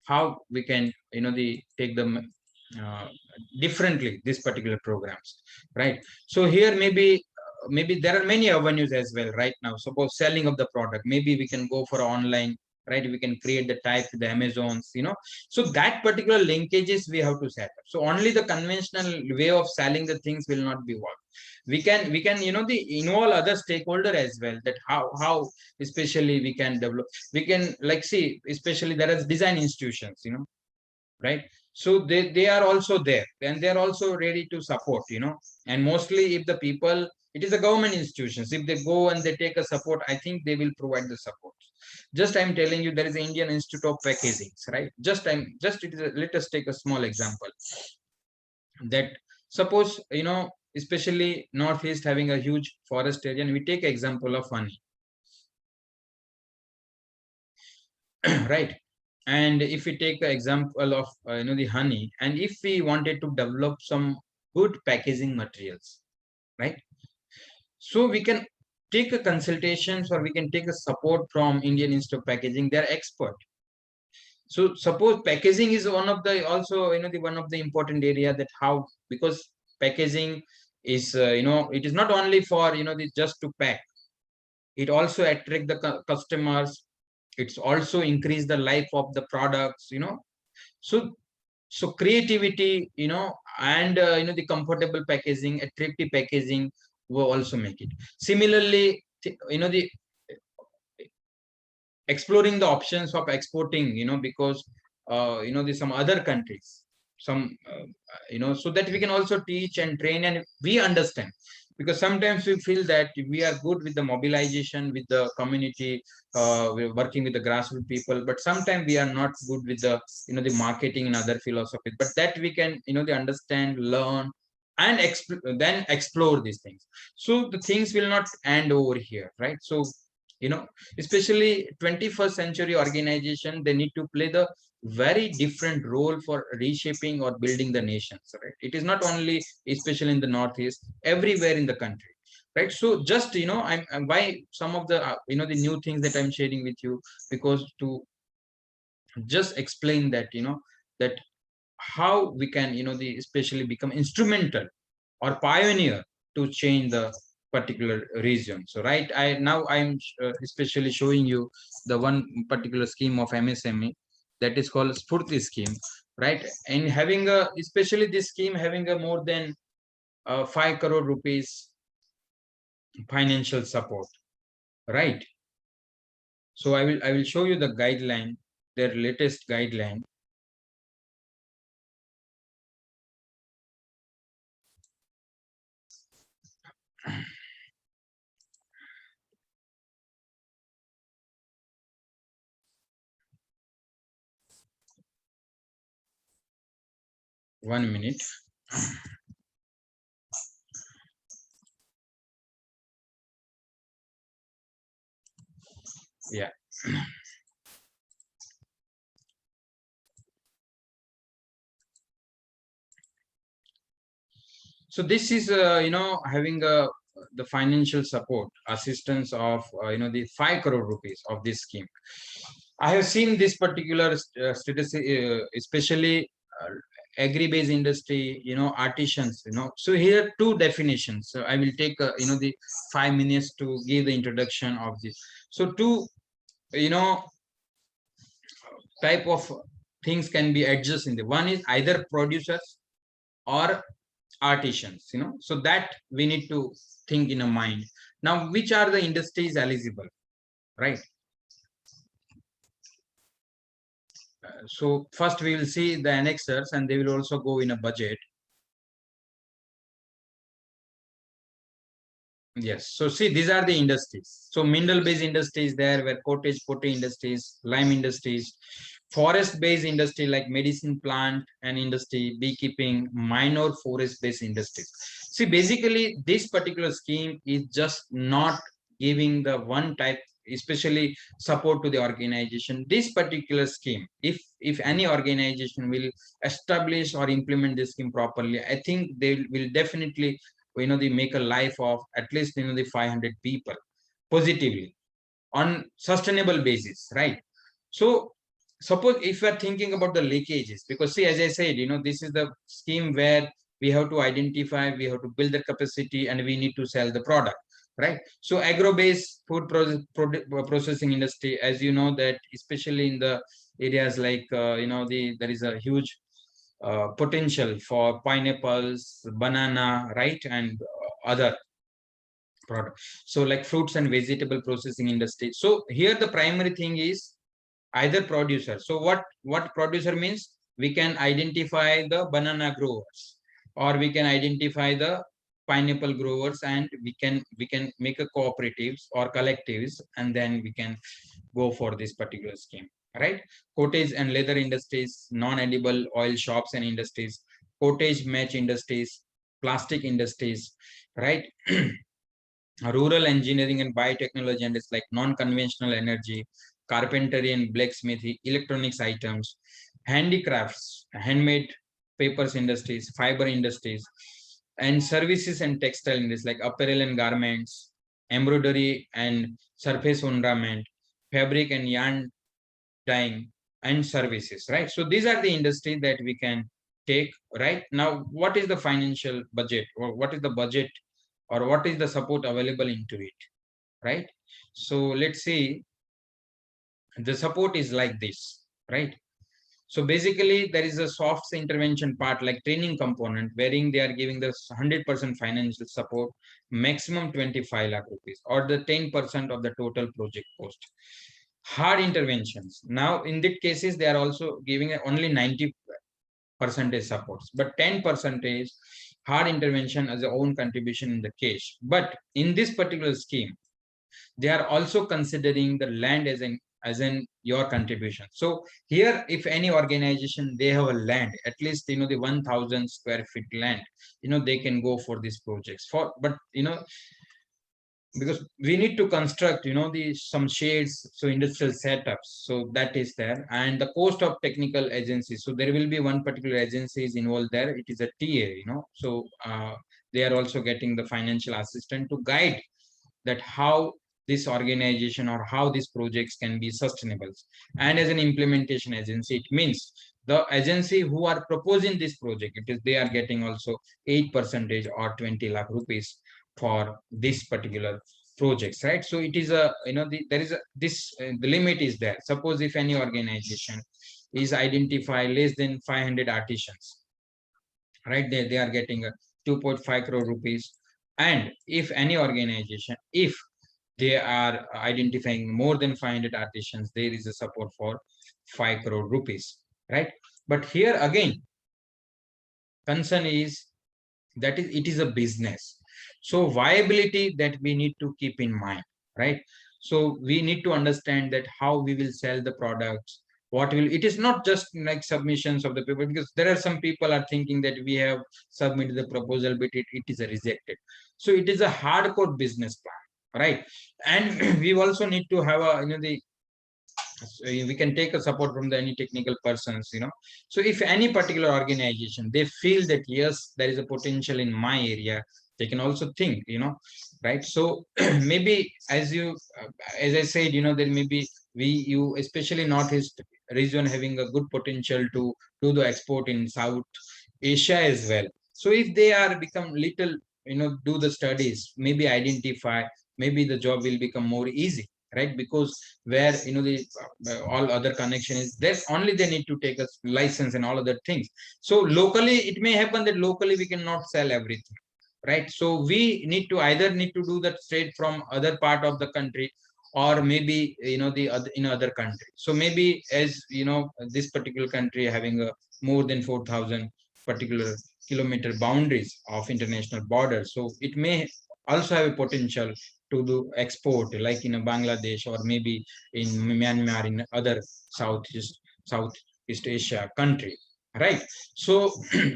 how we can the take them uh, differently, this particular programs, right? So here maybe there are many avenues as well right now. Suppose selling of the product, maybe we can go for online, right? We can create the type, the Amazons, so that particular linkages we have to set up. So only the conventional way of selling the things will not be work. We can the involve other stakeholder as well, that how especially we can develop, we can like see, especially there is design institutions, right? So they are also there, and they are also ready to support, and mostly if the people, it is the government institutions, if they go and they take a support, I think they will provide the support. Just I'm telling you, there is Indian Institute of Packaging, right? Just it is let us take a small example, that suppose especially northeast having a huge forest area, and we take example of honey, right? And if we take the example of the honey, and if we wanted to develop some good packaging materials, right? So we can take a consultations, or we can take a support from Indian Institute of Packaging, they're expert. So suppose packaging is one of the also the one of the important area, that how, because packaging is it is not only for the just to pack, it also attract the customers, it's also increase the life of the products, so creativity, and the comfortable packaging, attractive packaging will also make it. Similarly, the exploring the options of exporting, because there's some other countries, some so that we can also teach and train, and we understand, because sometimes we feel that we are good with the mobilization with the community, we're working with the grassroots people, but sometimes we are not good with the the marketing and other philosophies, but that we can the understand, learn, and then explore these things. So the things will not end over here, right? So you know especially 21st century organization, they need to play the very different role for reshaping or building the nations, right? It is not only especially in the northeast, everywhere in the country, right? So just I'm why some of the the new things that I'm sharing with you, because to just explain that that how we can the especially become instrumental or pioneer to change the particular region. So right, I'm especially showing you the one particular scheme of MSME, that is called Spurti scheme, right? And having a, especially this scheme having a more than 5 crore rupees financial support, right? So I will show you the guideline, their latest guideline. 1 minute. Yeah. So this is having the financial support assistance of the 5 crore rupees of this scheme. I have seen this particular status, especially agri-based industry, artisans, So here two definitions. So I will take the 5 minutes to give the introduction of this. So two you know type of things can be adjusted in the one is either producers or artisans, so that we need to think in a mind. Now, which are the industries eligible, right? So first we will see the annexers and they will also go in a budget. Yes, so see, these are the industries. So mineral based industries there where cottage pottery industries, lime industries, forest based industry like medicine plant and industry, beekeeping, minor forest based industries. See, basically this particular scheme is just not giving the one type, especially support to the organization. This particular scheme, if any organization will establish or implement this scheme properly, I think they will definitely they make a life of at least the 500 people positively on sustainable basis, right? So suppose if we are thinking about the leakages, because see, as I said, this is the scheme where we have to identify, we have to build the capacity, and we need to sell the product, right? So agro-based food processing industry, as you know, that especially in the areas like there is a huge potential for pineapples, banana, right, and other products. So like fruits and vegetable processing industry. So here the primary thing is either producer. So what producer means? We can identify the banana growers, or we can identify the pineapple growers, and we can make a cooperatives or collectives, and then we can go for this particular scheme, right? Cottage and leather industries, non-edible oil shops and industries, cottage match industries, plastic industries, right? Rural engineering and biotechnology industries like non-conventional energy, carpentry and blacksmithing, electronics items, handicrafts, handmade papers industries, fiber industries, and services and textile industries like apparel and garments, embroidery and surface ornament, fabric and yarn dyeing, and services, right? So these are the industries that we can take, right? Now, what is the financial budget, or what is the budget, or what is the support available into it, right? So let's see, the support is like this, right? So basically there is a soft intervention part like training component wherein they are giving the 100% financial support, maximum 25 lakh rupees or the 10% of the total project cost. Hard interventions, now in that cases they are also giving only 90 percentage supports, but 10 percentage hard intervention as a own contribution in the case. But in this particular scheme they are also considering the land as in your contribution. So here if any organization they have a land at least the 1000 square feet land, they can go for these projects for, but because we need to construct the some shades, so industrial setups, so that is there, and the cost of technical agencies, so there will be one particular agency is involved there, it is a TA, so they are also getting the financial assistance to guide that how this organization or how these projects can be sustainable. And as an implementation agency, it means the agency who are proposing this project, it is they are getting also 8 percentage or 20 lakh rupees for this particular projects, right? So it is a there is a this the limit is there. Suppose if any organization is identify less than 500 artisans, right, they are getting a 2.5 crore rupees. And if any organization, if they are identifying more than 500 artisans, there is a support for 5 crore rupees, right? But here again concern is that is it is a business, so viability that we need to keep in mind, right? So we need to understand that how we will sell the products, what will, it is not just like submissions of the paper, because there are some people are thinking that we have submitted the proposal but it is a rejected. So it is a hardcore business plan, right? And we also need to have a the So we can take a support from the any technical persons, so if any particular organization they feel that yes, there is a potential in my area, they can also think, right? So maybe as you as I said, there may be you especially northeast region having a good potential to do the export in South Asia as well. So if they are become little, do the studies, maybe identify, maybe the job will become more easy, right? Because where the all other connection is there, only they need to take a license and all other things. So locally it may happen that locally we cannot sell everything, right? So we need to either need to do that straight from other part of the country, or maybe the other in other country. So maybe as this particular country having a more than 4,000 particular kilometer boundaries of international borders, so it may also have a potential to do export like in a Bangladesh or maybe in Myanmar, in other Southeast Asia country, right? So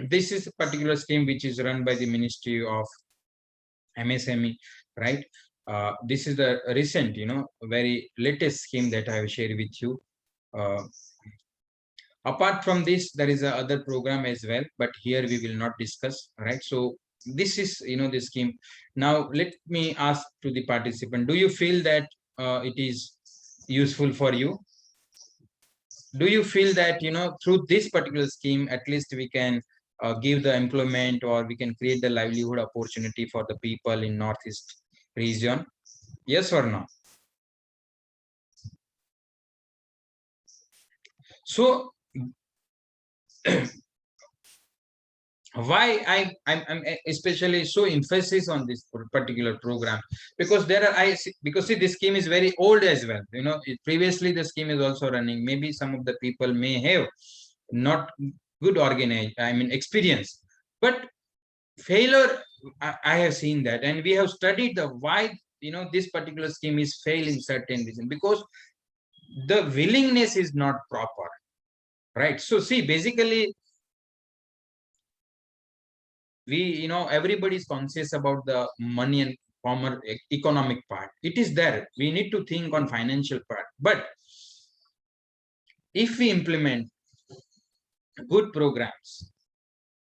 this is a particular scheme which is run by the Ministry of MSME, right? This is the recent, very latest scheme that I have shared with you. Uh, Apart from this, there is a other program as well, but here we will not discuss, right? So this is, the scheme. Now, let me ask to the participant, do you feel that it is useful for you? Do you feel that, through this particular scheme, at least we can give the employment, or we can create the livelihood opportunity for the people in Northeast region? Yes or no? So why I'm especially so emphasis on this particular program, because there are because see, this scheme is very old as well. Previously the scheme is also running. Maybe some of the people may have not good experience, but failure, I have seen that, and we have studied the why this particular scheme is fail in certain reason, because the willingness is not proper, right? So see, basically we everybody is conscious about the money and former economic part. It is there, we need to think on financial part, but if we implement good programs,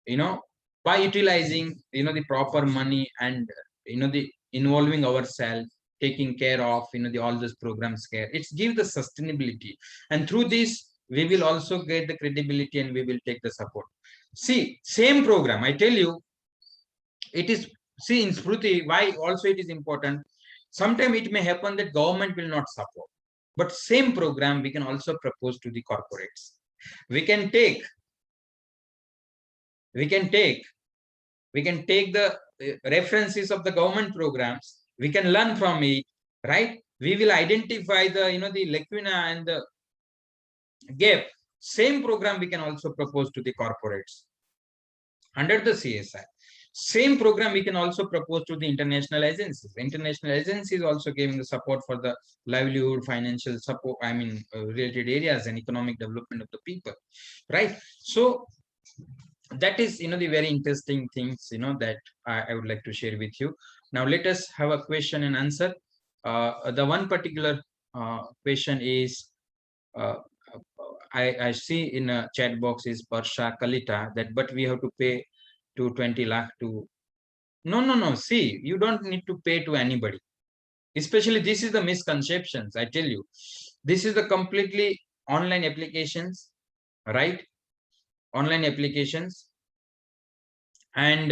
you know by utilizing the proper money, and the involving ourselves, taking care of the all those programs care, it's give the sustainability, and through this we will also get the credibility, and we will take the support. See, same program, I tell you, it is, see, in Smruti, why also it is important. Sometimes it may happen that government will not support, but same program we can also propose to the corporates. We can take, we can take we can take the references of the government programs, we can learn from it, right? We will identify the the lacuna and the gap. Same program we can also propose to the corporates under the CSI. Same program we can also propose to the international agencies. International agencies also giving the support for the livelihood, financial support, related areas and economic development of the people, right? So that is the very interesting things that I would like to share with you. Now let us have a question and answer. The one particular question is, uh, I see in a chat box is Barsha Kalita, that but we have to pay to 20 lakh to, no, see, you don't need to pay to anybody. Especially this is the misconceptions, I tell you. This is the completely online applications, right? Online applications. And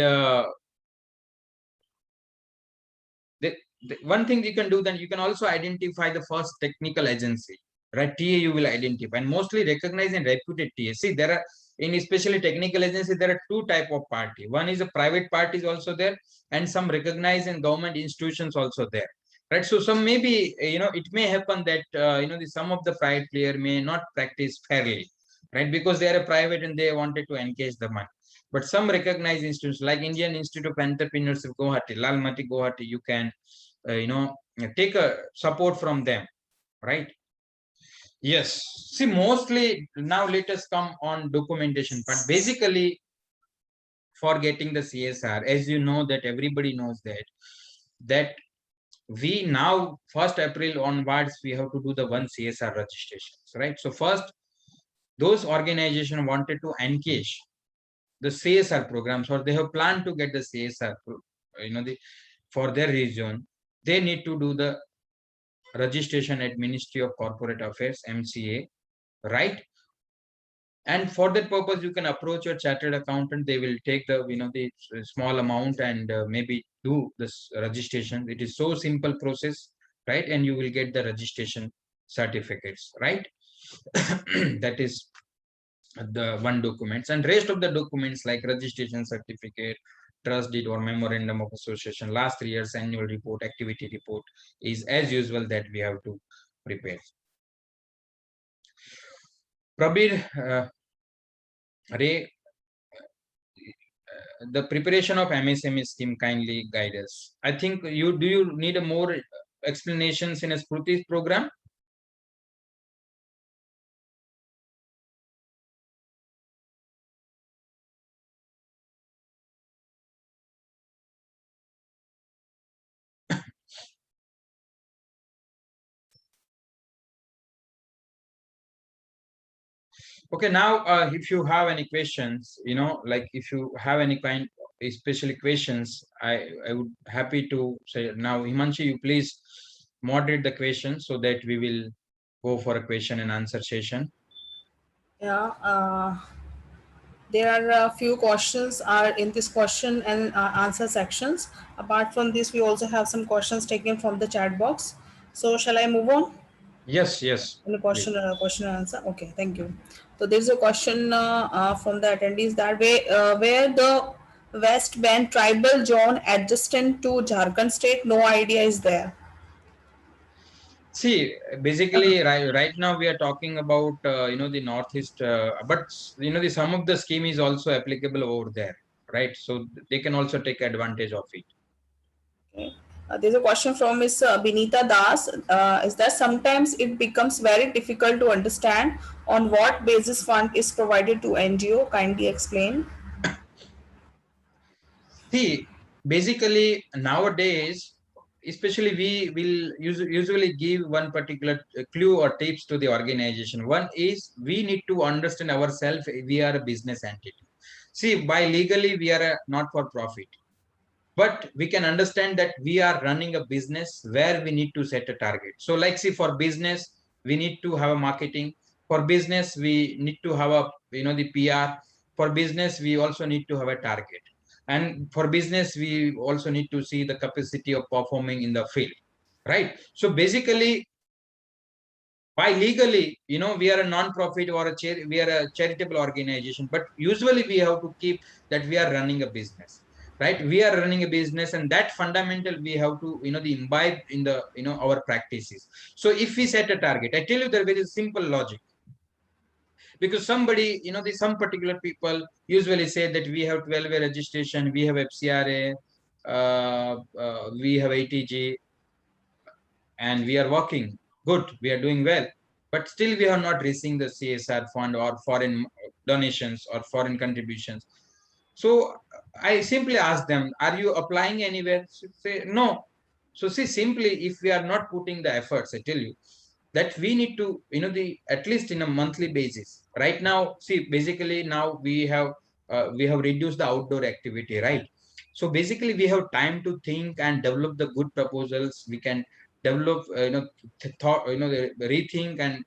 one thing you can do, then you can also identify the first technical agency, right? TA you will identify, and mostly recognize and reputed TA. See, there are, in especially technical agency, there are two type of party. One is a private parties also there, and some recognized and government institutions also there, right? So some maybe it may happen that some of the private player may not practice fairly, right? Because they are a private and they wanted to engage the money. But some recognized institutions like Indian Institute of Entrepreneurship Guwahati, Lalmati Guwahati, you can take a support from them, right? Yes. See, mostly now let us come on documentation, but basically for getting the CSR, as you know that everybody knows that we now 1st April onwards, we have to do the one CSR registrations, right? So first, those organizations wanted to engage the CSR programs, or they have planned to get the CSR, for their region, they need to do the registration at Ministry of Corporate Affairs, MCA, right? And for that purpose, you can approach your chartered accountant. They will take the the small amount and maybe do this registration. It is so simple process, right? And you will get the registration certificates, right? That is the one documents, and rest of the documents like registration certificate, trust deed or memorandum of association, last 3 years annual report, activity report is as usual that we have to prepare. Prabir, Ray, the preparation of MSME scheme, kindly guide us. I think you need a more explanations in a Spruti's program? Okay, now if you have any questions, like if you have any kind, especially questions, I would happy to say now, Himanshi, you please moderate the questions so that we will go for a question and answer session. Yeah, there are a few questions are in this question and answer sections. Apart from this, we also have some questions taken from the chat box. So shall I move on Yes, yes, in the please. question and answer? Okay, thank you. So there's a question from the attendees that where the West Bend tribal zone adjacent to Jharkhand state, no idea is there. See, basically, right now we are talking about the northeast, but the some of the scheme is also applicable over there, right? So they can also take advantage of it. Okay. There's a question from Ms. Binita Das. Is that sometimes it becomes very difficult to understand on what basis fund is provided to NGO? Kindly explain. See, basically nowadays, especially we will usually give one particular clue or tips to the organization. One is we need to understand ourselves. We are a business entity. See, by legally we are a not for profit, but we can understand that we are running a business where we need to set a target. So like, see, for business we need to have a marketing. For business we need to have a the PR. For business we also need to have a target, and for business we also need to see the capacity of performing in the field, right? So basically, by legally, we are a non-profit or we are a charitable organization, but usually we have to keep that we are running a business, right? We are running a business, and that fundamental we have to the imbibe in the our practices. So if we set a target, I tell you the very simple logic, because somebody, the some particular people usually say that we have 12 registration, we have FCRA, we have ATG, and we are working good, we are doing well, but still we are not receiving the CSR fund or foreign donations or foreign contributions. So I simply ask them, are you applying anywhere? So say no. So see, simply if we are not putting the efforts, I tell you that we need to the at least in a monthly basis. Right now, see, basically now we have reduced the outdoor activity, right? So basically we have time to think and develop the good proposals. We can develop thought, the rethink and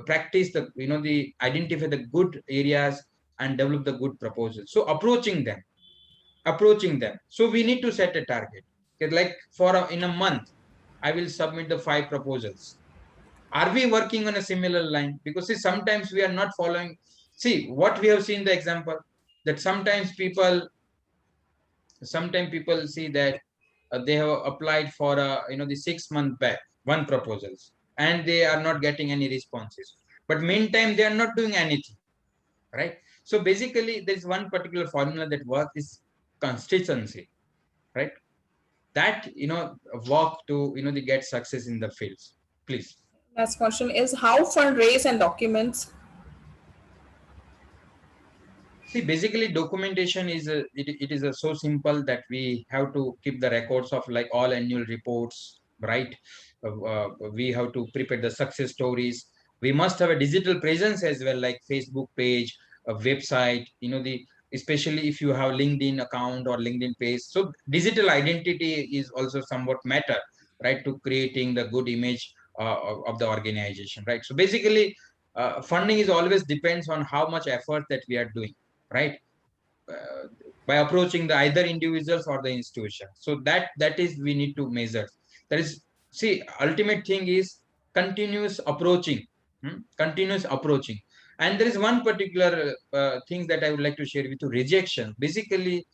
practice the the identify the good areas and develop the good proposals. So approaching them. So we need to set a target. Okay, like for in a month, I will submit the 5 proposals. Are we working on a similar line? Because see, sometimes we are not following. See what we have seen the example, that sometimes people see that they have applied for a the 6 month back one proposals, and they are not getting any responses. But meantime, they are not doing anything, right? So basically, there is one particular formula that works is consistency, right? That work to the get success in the fields. Please. Next question is how fundraise and documents. See, basically, documentation is it is so simple that we have to keep the records of like all annual reports. right? We have to prepare the success stories. We must have a digital presence as well, like Facebook page, a website, the especially if you have LinkedIn account or LinkedIn page. So digital identity is also somewhat matter, right, to creating the good image of the organization, right? So basically, funding is always depends on how much effort that we are doing, right? uh, by approaching the either individuals or the institution. So that is we need to measure. That is, see, ultimate thing is continuous approaching. Continuous approaching. And there is one particular thing that I would like to share with you: rejection. Basically,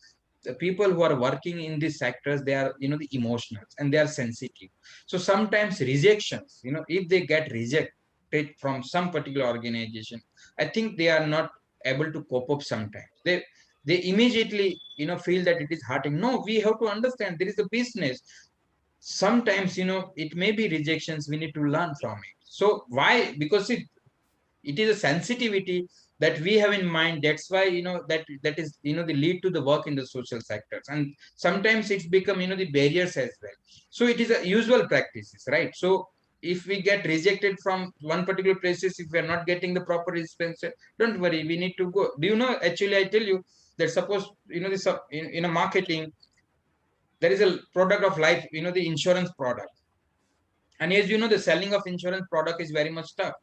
the people who are working in these sectors, they are, the emotionals, and they are sensitive. So sometimes rejections, if they get rejected from some particular organization, I think they are not able to cope up. Sometimes they immediately, feel that it is hurting. No, we have to understand there is a business. Sometimes, it may be rejections, we need to learn from it. So why? Because it is a sensitivity that we have in mind. That's why, that is, the lead to the work in the social sectors. And sometimes it's become, the barriers as well. So it is a usual practices, right? So if we get rejected from one particular places, if we are not getting the proper response, don't worry, we need to go. Do you know, actually, I tell you that suppose, this in a marketing, there is a product of life, the insurance product. And as you know, the selling of insurance product is very much tough.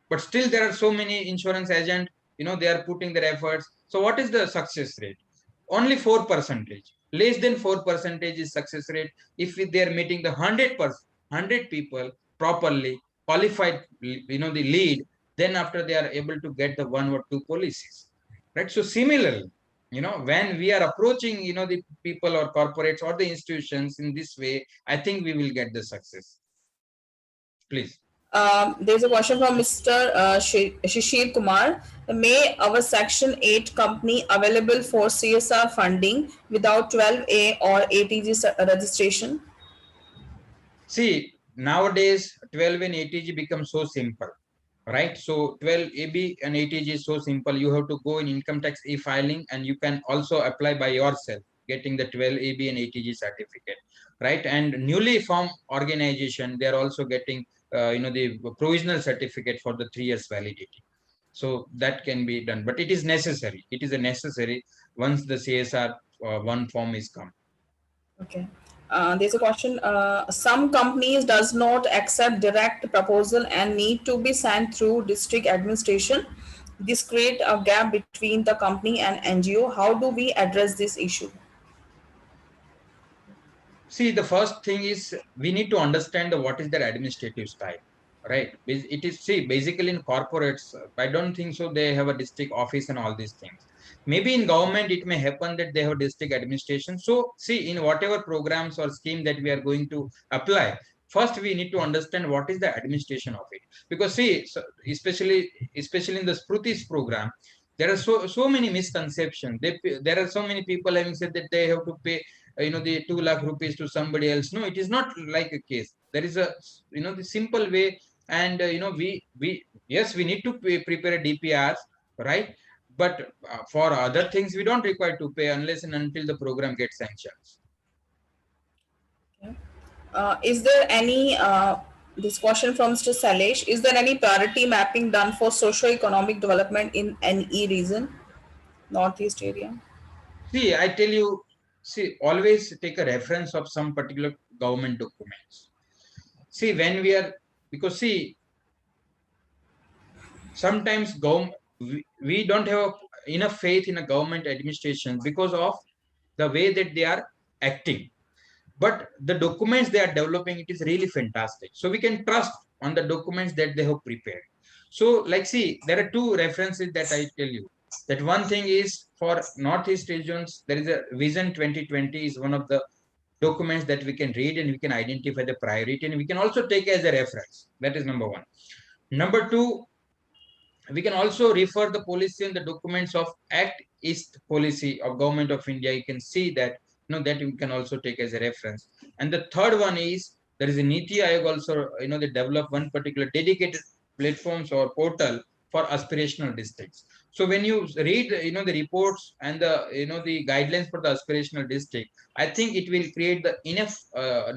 But still there are so many insurance agents, they are putting their efforts. So what is the success rate? Only 4%. Less than 4% is success rate. If they are meeting the 100 people properly qualified, the lead, then after they are able to get the one or two policies, right? So similarly, when we are approaching, the people or corporates or the institutions in this way, I think we will get the success. Please. There's a question from Mr. Shishir Kumar. May our Section 8 company available for CSR funding without 12A or ATG registration? See, nowadays 12 and ATG become so simple, right? So 12 AB and ATG is so simple. You have to go in income tax e-filing, and you can also apply by yourself, getting the 12 AB and ATG certificate, right? And newly formed organization, they are also getting, the provisional certificate for the 3 years validity. So that can be done, but it is necessary. It is a necessary once the CSR one form is come. Okay. There's a question. Some companies does not accept direct proposal and need to be sent through district administration. This create a gap between the company and NGO. How do we address this issue? See, the first thing is we need to understand what is their administrative style, right? It is, see, basically in corporates, I don't think so. They have a district office and all these things. Maybe in government, it may happen that they have district administration. So, see, in whatever programs or scheme that we are going to apply, first we need to understand what is the administration of it. Because see, so especially in the Sprutis program, there are so many misconceptions. There are so many people having said that they have to pay, the 2 lakh rupees to somebody else. No, it is not like a case. There is a, the simple way. And we yes, we need to prepare a DPRs, right? But for other things we don't require to pay unless and until the program gets sanctioned. Is there any this question from Mr. Salesh? Is there any priority mapping done for socio-economic development in any region, northeast area? See, I tell you, see, always take a reference of some particular government documents. See, when we are, because see, sometimes we don't have enough faith in a government administration because of the way that they are acting. But the documents they are developing, it is really fantastic. So we can trust on the documents that they have prepared. So, like, see, there are two references that I tell you. That one thing is for Northeast regions, there is a Vision 2020 is one of the documents that we can read, and we can identify the priority, and we can also take as a reference. That is number one. Number two, we can also refer the policy and the documents of Act East policy of Government of India. You can see that, that we can also take as a reference. And the third one is there is a Niti Aayog also, they develop one particular dedicated platforms or portal for aspirational districts. So when you read, the reports and the, the guidelines for the aspirational district, I think it will create the enough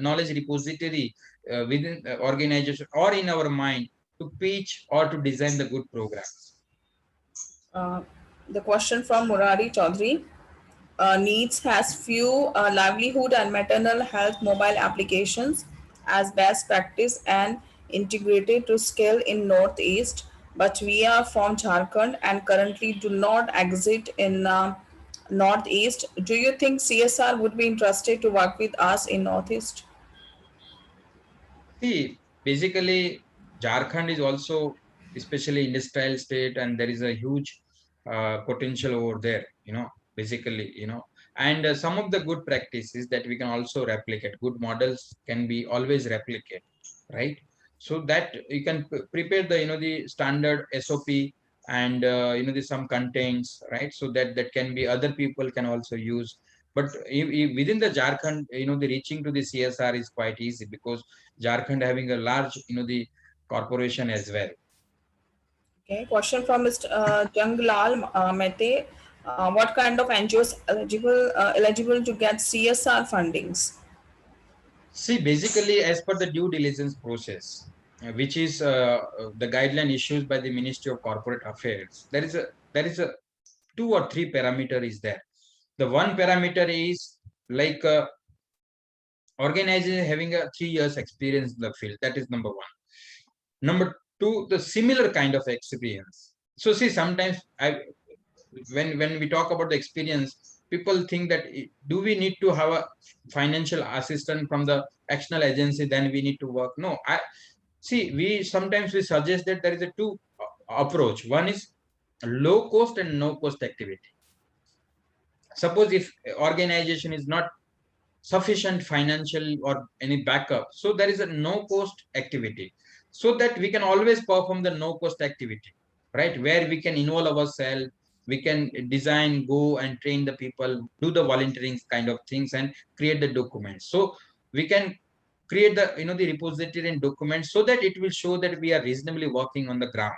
knowledge repository within the organization or in our mind to pitch or to design the good programs. Uh, the question from Murari Chaudhary. Needs has few livelihood and maternal health mobile applications as best practice and integrated to scale in Northeast. But we are from Jharkhand and currently do not exist in Northeast. Do you think CSR would be interested to work with us in Northeast? See, basically, Jharkhand is also especially industrial state, and there is a huge potential over there. Basically, and some of the good practices that we can also replicate. Good models can be always replicate, right? So that you can prepare the, the standard SOP and the some contents, right? So that can be other people can also use. But within the Jharkhand, the reaching to the CSR is quite easy because Jharkhand having a large, the corporation as well. Okay, question from Mr. Janglal Mete. What kind of NGOs eligible to get CSR fundings? See, basically, as per the due diligence process, which is the guideline issued by the Ministry of Corporate Affairs, there is a two or three parameter is there. The one parameter is like organization having a 3 years experience in the field. That is number one. Number two, the similar kind of experience. So see, sometimes when we talk about the experience, people think that do we need to have a financial assistant from the external agency, then we need to work. No, I see, we sometimes we suggest that there is a two approach. One is low cost and no cost activity. Suppose if organization is not sufficient financial or any backup, so there is a no cost activity, so that we can always perform the no cost activity, right, where we can involve ourselves, we can design, go and train the people, do the volunteering kind of things and create the documents. So we can create the, the repository and documents so that it will show that we are reasonably working on the ground.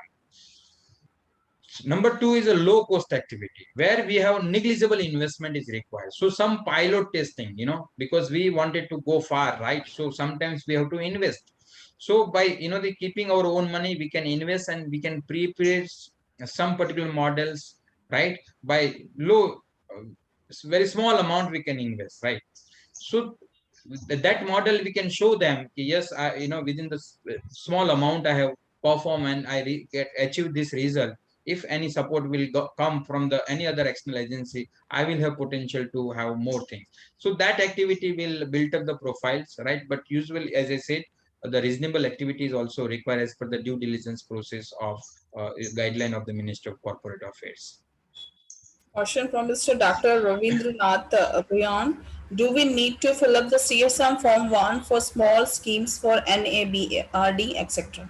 Number two is a low cost activity where we have negligible investment is required. So some pilot testing, because we wanted to go far, right? So sometimes we have to invest. So by, the keeping our own money, we can invest and we can prepare some particular models, right? By low, very small amount we can invest, right? So that model we can show them, yes, within the small amount I have performed and I get achieve this result. If any support will come from the any other external agency, I will have potential to have more things. So that activity will build up the profiles, right? But usually, as I said, the reasonable activity is also required as per the due diligence process of guideline of the Ministry of Corporate Affairs. Question from Mr. Dr. Ravindranath Abhiyan. Do we need to fill up the CSM Form 1 for small schemes for NABRD, etc.?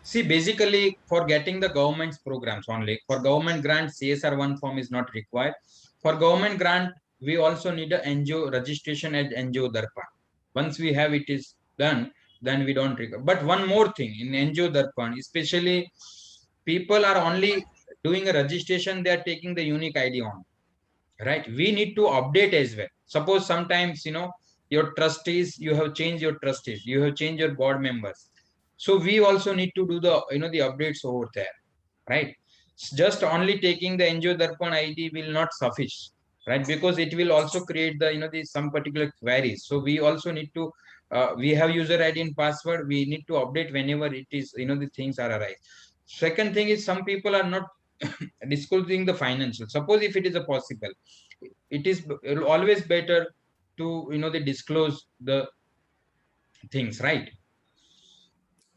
See, basically, for getting the government's programs only, for government grant, CSR1 form is not required. For government grant, we also need a NGO registration at NGO Darpan. Once we have it is done, then we don't require. But one more thing in NGO Darpan, especially people are only doing a registration, they are taking the unique ID on, right? We need to update as well. Suppose sometimes, your trustees, you have changed your trustees, you have changed your board members, so we also need to do the, the updates over there, right? Just only taking the NGO Darpan ID will not suffice, right? Because it will also create the, the some particular queries. So we also need to we have user ID and password, we need to update whenever it is, the things are arise. Second thing is some people are not disclosing the financial. Suppose if it is a possible, it is always better to, they disclose the things, right?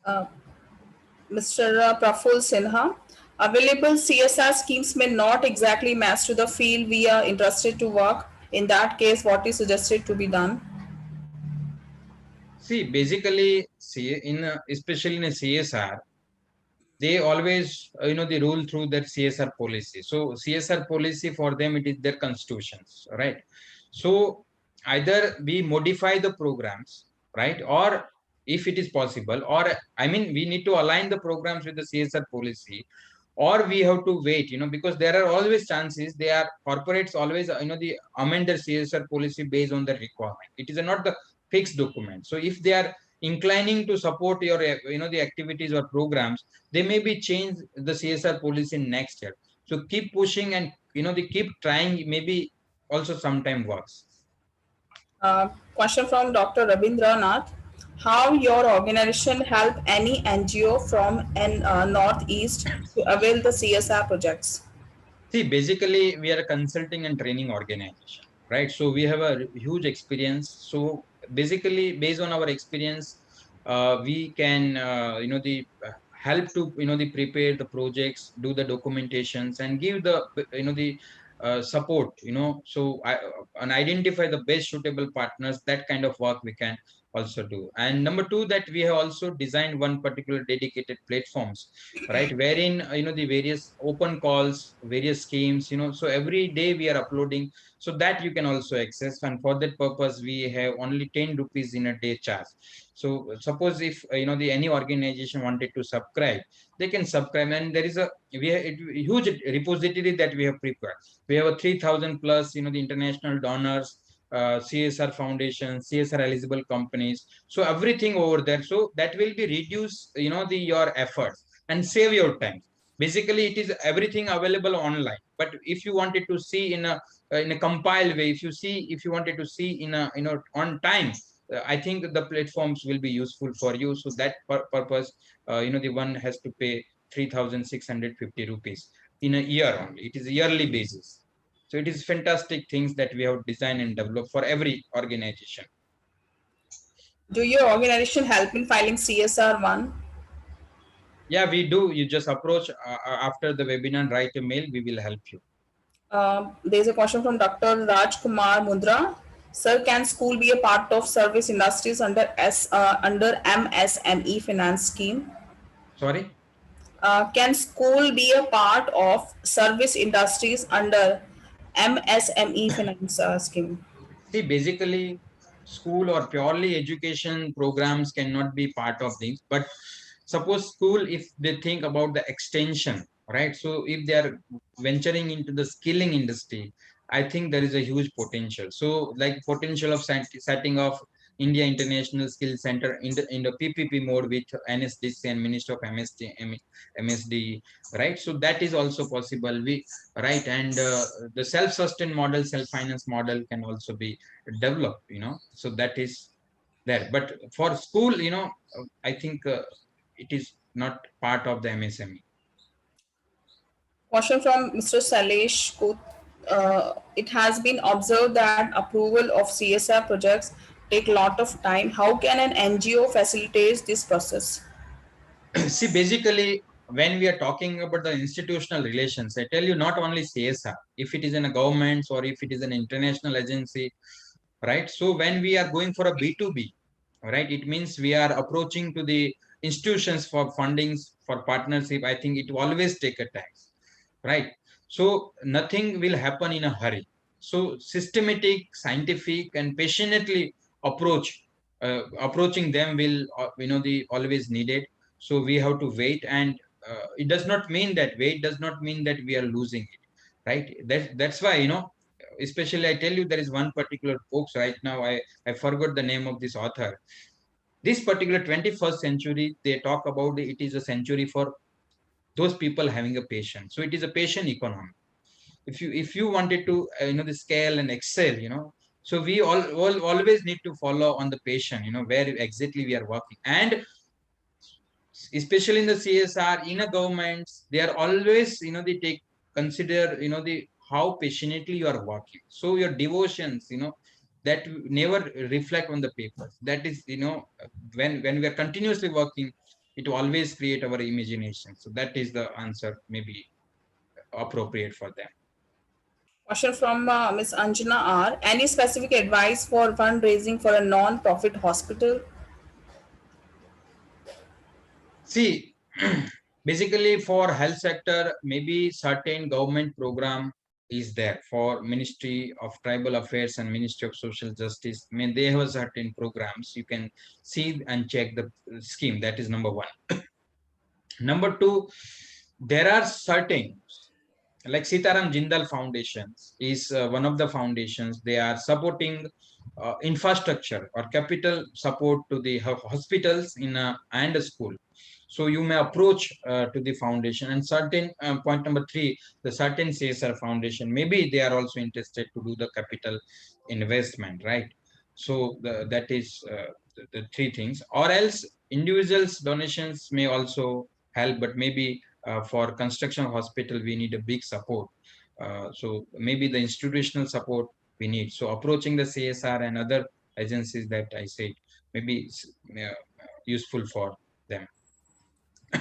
Uh, Mr. Praful Sinha. Available CSR schemes may not exactly match to the field we are interested to work. In that case, what is suggested to be done? See, basically, see, especially in a CSR, they always, they rule through their CSR policy. So CSR policy for them, it is their constitutions, right? So either we modify the programs, right? Or if it is possible, or I mean, we need to align the programs with the CSR policy, or we have to wait, because there are always chances they are corporates always, the amend their CSR policy based on the requirement. It is not the fixed document. So if they are inclining to support your, the activities or programs, they may be change the CSR policy next year. So keep pushing, and they keep trying, maybe also sometime works. Question from Dr. Rabindranath. How your organization help any NGO from an Northeast to avail the CSR projects? See, basically, we are a consulting and training organization, right? So we have a huge experience. So basically, based on our experience, we can, help to, the prepare the projects, do the documentations, and give the, the support, so and identify the best suitable partners. That kind of work we can also do. And number two, that we have also designed one particular dedicated platforms, right, wherein, the various open calls, various schemes, so every day we are uploading, so that you can also access. And for that purpose, we have only 10 rupees in a day charge. So suppose if, the any organization wanted to subscribe, they can subscribe. And there is a, huge repository that we have prepared. We have a 3000 plus, the international donors, CSR foundation, CSR eligible companies, so everything over there. So that will be reduce, the your efforts and save your time. Basically, it is everything available online. But if you wanted to see in a compiled way, if you wanted to see in a, on time, I think the platforms will be useful for you. So that purpose, the one has to pay 3650 rupees in a year only. It is a yearly basis. So it is fantastic things that we have designed and developed for every organization. Do your organization help in filing CSR one? Yeah, we do. You just approach, after the webinar, write a mail, we will help you. There's a question from Dr. Rajkumar Mundra. Sir, can school be a part of service industries under MSME finance scheme? Sorry. Can school be a part of service industries under MSME finance scheme? See, basically, school or purely education programs cannot be part of things. But suppose school, if they think about the extension, right? So if they are venturing into the skilling industry, I think there is a huge potential. So, like potential of setting of India International Skill Center in the PPP mode with NSDC and Minister of MSD, right? So that is also possible. Right, and the self-sustained model, self-finance model can also be developed, so that is there. But for school, I think it is not part of the MSME. Question from Mr. Salesh Kut. It has been observed that approval of CSR projects take a lot of time. How can an NGO facilitate this process? See, basically, when we are talking about the institutional relations, I tell you, not only CSR, if it is in a government or if it is an international agency, right? So when we are going for a B2B, right, it means we are approaching to the institutions for fundings, for partnership. I think it will always take a time, right? So nothing will happen in a hurry. So systematic, scientific, and passionately approaching them will, the always needed. So we have to wait, and it does not mean that wait does not mean that we are losing it, right? That's why, especially I tell you, there is one particular books right now. I forgot the name of this author. This particular 21st century, they talk about it is a century for those people having a patient. So it is a patient economy. If you wanted to, the scale and excel, so we all always need to follow on the patient, where exactly we are working. And especially in the CSR, in a governments, they are always, they take consider, the how passionately you are working. So your devotions, that never reflect on the papers. That is, when we are continuously working, it will always create our imagination. So that is the answer, maybe appropriate for them. Question from Ms. Anjana R. Any specific advice for fundraising for a non-profit hospital? See, basically for health sector, maybe certain government program is there for Ministry of Tribal Affairs and Ministry of Social Justice. I mean, they have certain programs. You can see and check the scheme. That is number one. Number two, there are certain, like Sitaram Jindal Foundation is one of the foundations. They are supporting infrastructure or capital support to the hospitals in and a school. So you may approach to the foundation, and certain point number three, the certain CSR foundation, maybe they are also interested to do the capital investment, right? So that is the three things, or else individuals donations may also help, but maybe for construction hospital we need a big support. So maybe the institutional support we need. So approaching the CSR and other agencies that I said, maybe it's useful for them.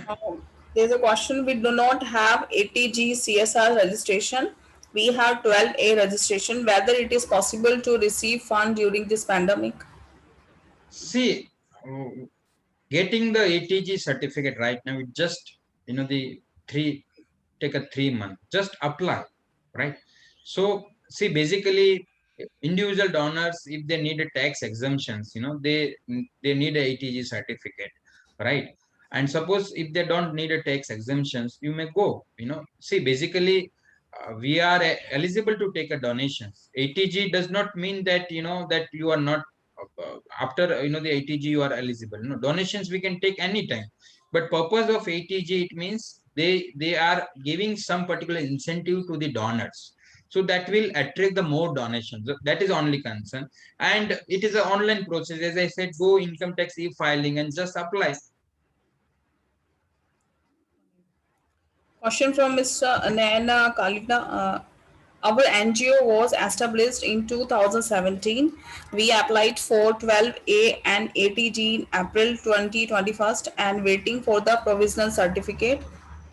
Um, there's a question. We do not have ATG CSR registration. We have 12A registration. Whether it is possible to receive fund during this pandemic? See, getting the ATG certificate right now, it just, the three, take a 3 month, just apply, right? So see, basically individual donors, if they need a tax exemptions, they need a ATG certificate, right? And suppose if they don't need a tax exemptions, you may go, see, basically we are eligible to take a donations. ATG does not mean that, that you are not after, the ATG you are eligible. No, donations we can take anytime, but purpose of ATG, it means they are giving some particular incentive to the donors, so that will attract the more donations. That is only concern, and it is an online process. As I said, go income tax e-filing and just apply. Question from Mr. Nayana Kalita. Our NGO was established in 2017. We applied for 12A and ATG in April 2021 and waiting for the provisional certificate.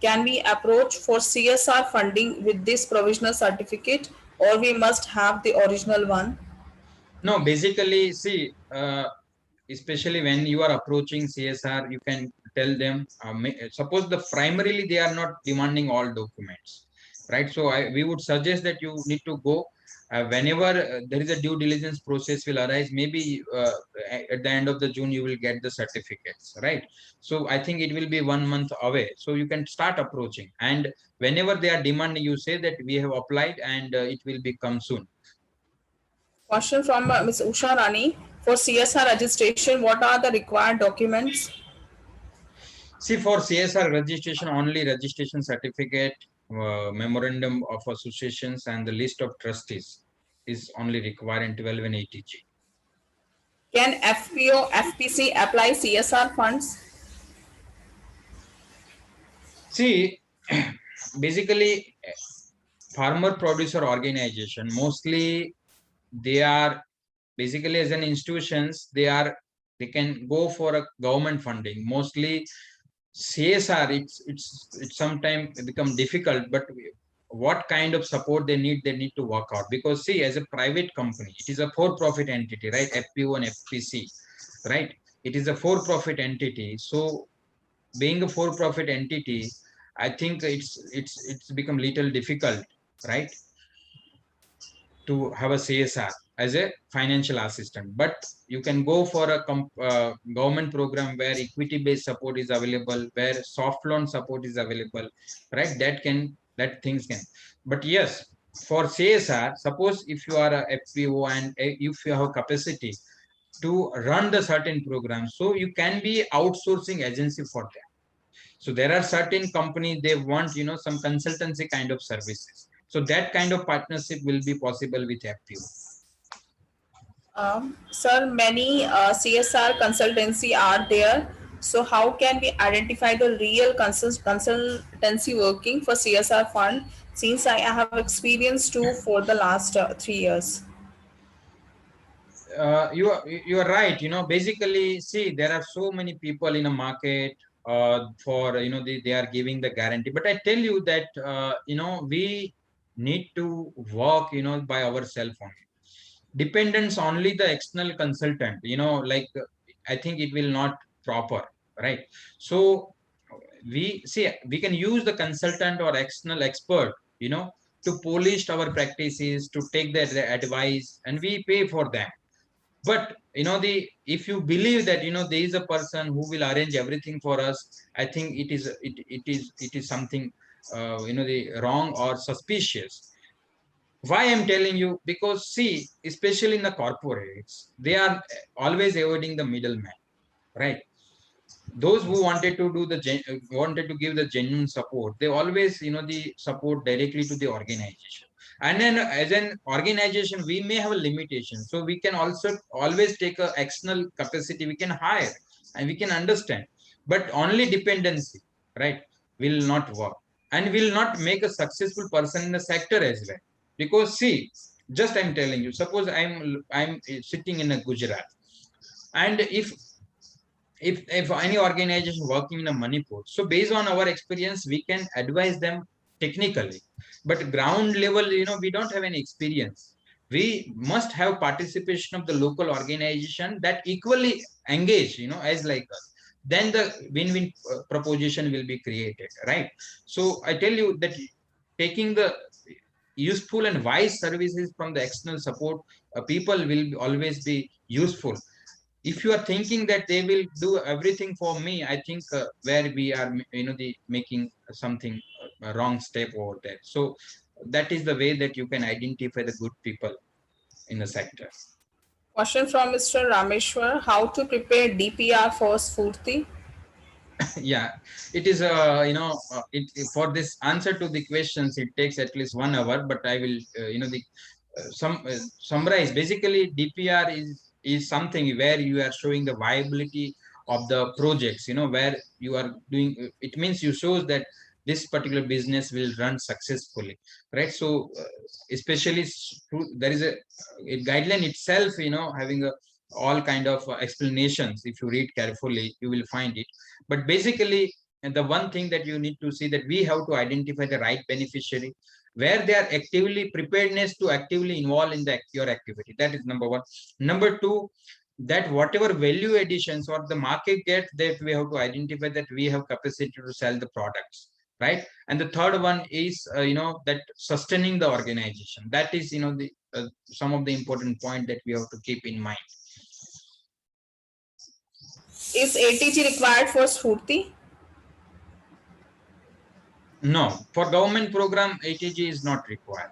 Can we approach for CSR funding with this provisional certificate, or we must have the original one? No, basically, see, especially when you are approaching CSR, you can tell them, suppose the primarily they are not demanding all documents, right? So we would suggest that you need to go whenever there is a due diligence process will arise. Maybe at the end of the June, you will get the certificates, right? So I think it will be 1 month away. So you can start approaching. And whenever they are demanding, you say that we have applied and it will become soon. Question from Ms. Usha Rani. For CSR registration, what are the required documents? See, for CSR registration, only registration certificate, memorandum of associations, and the list of trustees is only required in 12 and ATG. Can FPO, FPC apply CSR funds? See, basically, farmer producer organization, mostly they are basically as an institutions, they can go for a government funding. Mostly CSR, it's sometimes become difficult, but what kind of support they need to work out. Because see, as a private company, it is a for-profit entity, right? FPO and FPC, right? It is a for-profit entity. So being a for-profit entity, I think it's become little difficult, right, to have a CSR as a financial assistant. But you can go for a government program where equity-based support is available, where soft loan support is available, right? That things can. But yes, for CSR, suppose if you are a FPO and if you have capacity to run the certain program, so you can be outsourcing agency for that. So there are certain companies, they want, some consultancy kind of services. So that kind of partnership will be possible with FPO. Sir, many CSR consultancy are there. So how can we identify the real consultancy working for CSR fund? Since I have experience too for the last 3 years. You are right. Basically, see, there are so many people in a market for, they are giving the guarantee. But I tell you that, we need to work, by ourselves only. Dependence only the external consultant, like I think it will not proper, right? So we see, we can use the consultant or external expert, to polish our practices, to take their advice, and we pay for them. But the if you believe that there is a person who will arrange everything for us, I think it is something the wrong or suspicious. Why I'm telling you? Because see, especially in the corporates, they are always avoiding the middleman, right? Those who wanted to do wanted to give the genuine support, they always the support directly to the organization. And then as an organization, we may have a limitation, so we can also always take a external capacity, we can hire and we can understand. But only dependency, right, will not work, and will not make a successful person in the sector as well. Because see, just I'm telling you, suppose I'm sitting in a Gujarat, and if any organization working in a Manipur, so based on our experience, we can advise them technically. But ground level, we don't have any experience. We must have participation of the local organization that equally engage, as like us. Then the win-win proposition will be created, right? So I tell you that taking the useful and wise services from the external support, people will always be useful. If you are thinking that they will do everything for me, I think where we are the making something wrong step over there. So that is the way that you can identify the good people in the sector. Question from Mr. Rameshwar: How to prepare DPR for Sfurti? Yeah, it is for this answer to the questions, it takes at least 1 hour, but I will the summarize. Basically, DPR is something where you are showing the viability of the projects, where you are doing it means you shows that this particular business will run successfully, right? So especially there is a guideline itself, having all kind of explanations. If you read carefully, you will find it. But basically, and the one thing that you need to see, that we have to identify the right beneficiary, where they are actively preparedness to actively involve in your activity. That is number one. Number two, that whatever value additions or the market get, that we have to identify that we have capacity to sell the products, right? And the third one is that sustaining the organization. That is the some of the important point that we have to keep in mind. Is ATG required for Sfurti? No, for government program, ATG is not required.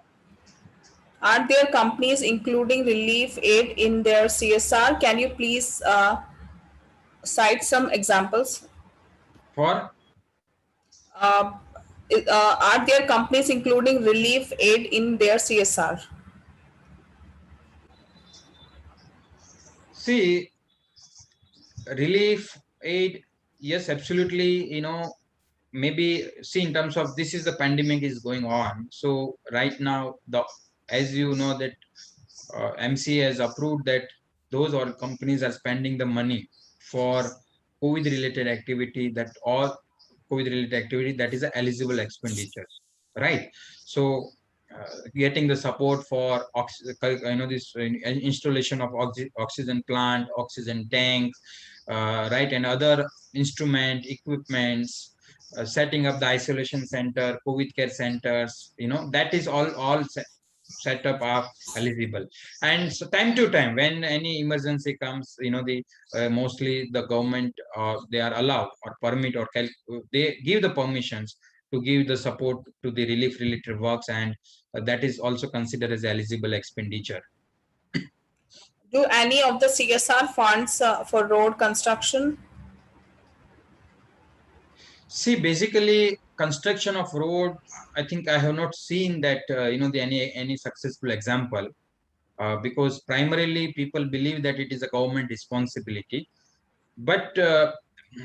Are there companies including relief aid in their CSR? Can you please cite some examples? For Uh, are there companies including relief aid in their CSR? see, relief aid, yes, absolutely. Maybe see, in terms of this is the pandemic is going on, so right now, as you know that MCA has approved that those all companies are spending the money for COVID related activity, that all COVID related activity, that is a eligible expenditure, right? So getting the support for this installation of oxygen plant, oxygen tank, right, and other instrument equipments, setting up the isolation center, COVID care centers, that is all set up are eligible. And so time to time, when any emergency comes, the mostly the government, they are allowed or permit or they give the permissions to give the support to the relief related works, and that is also considered as eligible expenditure. Do any of the CSR funds for road construction? See, basically, construction of road, I think I have not seen that the any successful example, because primarily people believe that it is a government responsibility. But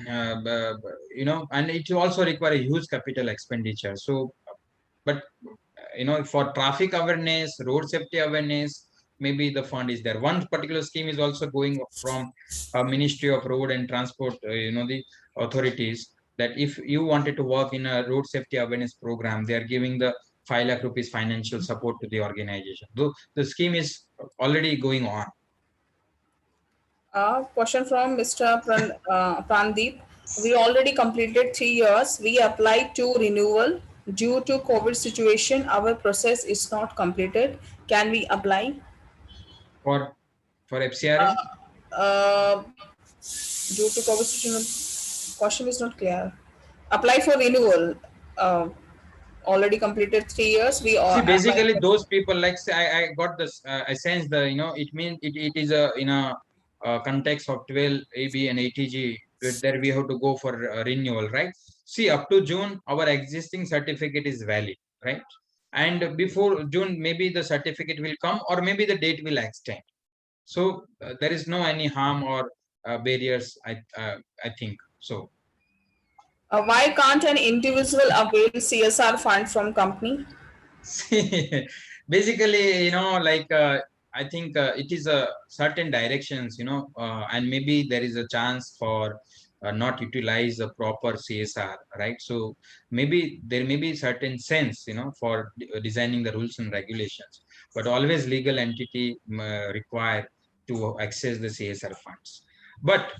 and it also require a huge capital expenditure. So, but for traffic awareness, road safety awareness, maybe the fund is there. One particular scheme is also going from Ministry of Road and Transport, the authorities, that if you wanted to work in a road safety awareness program, they are giving the 5 lakh rupees financial support to the organization. Though the scheme is already going on. Question from Mr. Prandeep. We already completed 3 years. We applied to renewal. Due to COVID situation, our process is not completed. Can we apply? For for FCRA? Uh, due to COVID situation, question is not clear. Apply for renewal. Uh, Already completed 3 years. We See, are applying basically for. those people, like say, I got this, I sense the, it means it is a, in a context of 12 AB and ATG, there we have to go for renewal, right? See, up to June, our existing certificate is valid, right? And before June, maybe the certificate will come or maybe the date will extend. So there is no any harm or barriers, I think so. Why can't an individual avail CSR fund from company? See, basically, like I think it is a certain directions, and maybe there is a chance for not utilize the proper CSR, right? So maybe there may be certain sense, for designing the rules and regulations, but always legal entity require to access the CSR funds. But